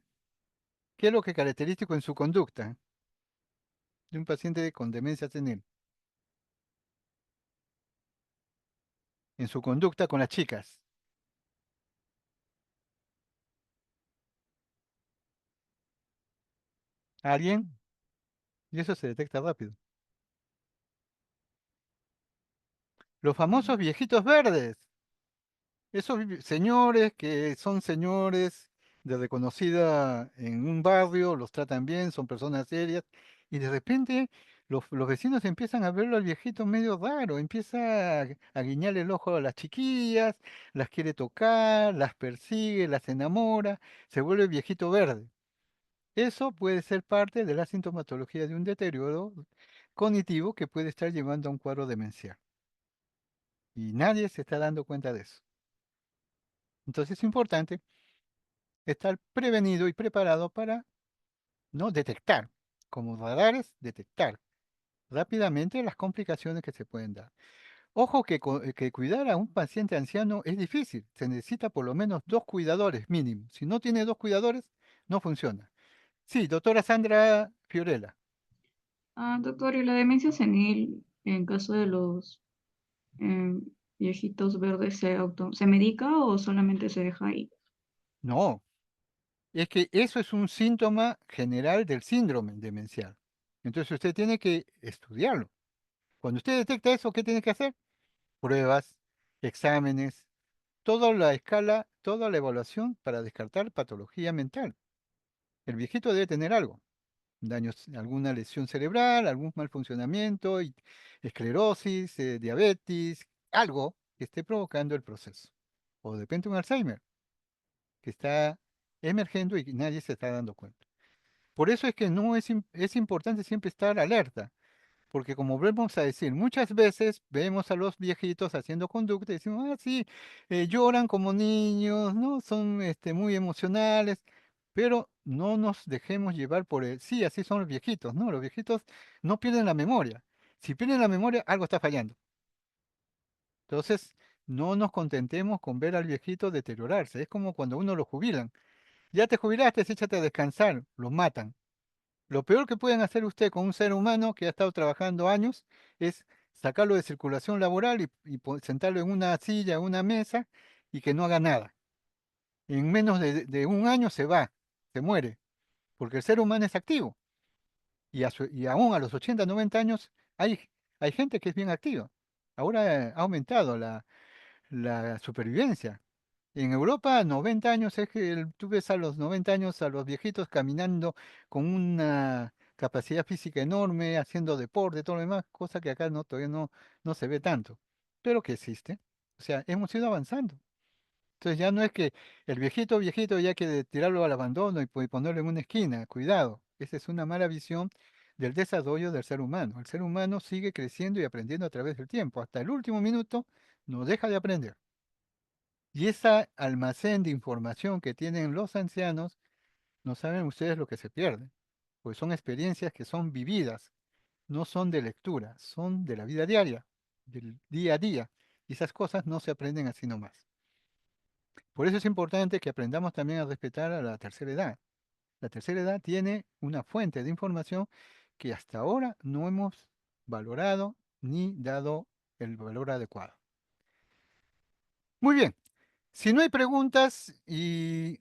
A: ¿Qué es lo que es característico en su conducta de un paciente con demencia senil? En su conducta con las chicas. ¿Alguien? Y eso se detecta rápido. Los famosos viejitos verdes. Esos señores que son señores de reconocida en un barrio, los tratan bien, son personas serias, y de repente los vecinos empiezan a verlo al viejito medio raro, empieza a guiñarle el ojo a las chiquillas, las quiere tocar, las persigue, las enamora, se vuelve el viejito verde. Eso puede ser parte de la sintomatología de un deterioro cognitivo que puede estar llevando a un cuadro demencial. Y nadie se está dando cuenta de eso. Entonces es importante estar prevenido y preparado para no detectar, como radares, detectar rápidamente las complicaciones que se pueden dar. Ojo que cuidar a un paciente anciano es difícil, se necesita por lo menos 2 cuidadores mínimo. Si no tiene 2 cuidadores, no funciona. Sí, doctora Sandra Fiorella.
G: Doctor, ¿y la demencia senil, en caso de los em, viejitos verdes, se medica o solamente se deja ahí?
A: No, es que eso es un síntoma general del síndrome demencial. Entonces usted tiene que estudiarlo. Cuando usted detecta eso, ¿qué tiene que hacer? Pruebas, exámenes, toda la escala, toda la evaluación para descartar patología mental. El viejito debe tener algo, daños, alguna lesión cerebral, algún mal funcionamiento, esclerosis, diabetes, algo que esté provocando el proceso. O de repente un Alzheimer que está emergiendo y nadie se está dando cuenta. Por eso es que no es, es importante siempre estar alerta, porque como volvemos a decir, muchas veces vemos a los viejitos haciendo conducta y decimos, ah, sí, lloran como niños, ¿no? Son muy emocionales, pero no nos dejemos llevar por el, sí, así son los viejitos, ¿no? Los viejitos no pierden la memoria. Si pierden la memoria, algo está fallando. Entonces, no nos contentemos con ver al viejito deteriorarse. Es como cuando uno lo jubilan. Ya te jubilaste, échate a descansar, lo matan. Lo peor que pueden hacer usted con un ser humano que ha estado trabajando años es sacarlo de circulación laboral y sentarlo en una silla, en una mesa y que no haga nada. En menos de un año se va, se muere, porque el ser humano es activo. Y aún a los 80, 90 años hay gente que es bien activa. Ahora ha aumentado la supervivencia. En Europa, 90 años, es que tú ves a los 90 años a los viejitos caminando con una capacidad física enorme, haciendo deporte, todo lo demás, cosa que acá no, todavía no se ve tanto, pero que existe. O sea, hemos ido avanzando. Entonces ya no es que el viejito, viejito, ya que de tirarlo al abandono y ponerlo en una esquina, cuidado, esa es una mala visión del desarrollo del ser humano. El ser humano sigue creciendo y aprendiendo a través del tiempo. Hasta el último minuto no deja de aprender. Y ese almacén de información que tienen los ancianos, no saben ustedes lo que se pierde, pues son experiencias que son vividas, no son de lectura, son de la vida diaria, del día a día. Y esas cosas no se aprenden así nomás. Por eso es importante que aprendamos también a respetar a la tercera edad. La tercera edad tiene una fuente de información que hasta ahora no hemos valorado ni dado el valor adecuado. Muy bien, si no hay preguntas y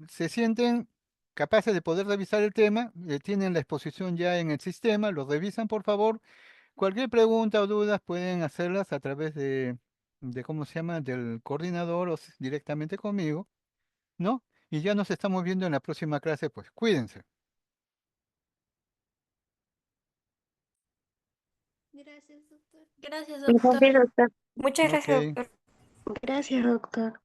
A: se sienten capaces de poder revisar el tema, tienen la exposición ya en el sistema, lo revisan por favor. Cualquier pregunta o dudas pueden hacerlas a través de ¿cómo se llama?, del coordinador o directamente conmigo, ¿no? Y ya nos estamos viendo en la próxima clase, pues cuídense.
E: Gracias, doctor.
I: Gracias,
J: Gracias,
I: doctor.
J: doctor.
I: Muchas gracias,
A: Ok.
I: doctor.
J: Gracias, doctor.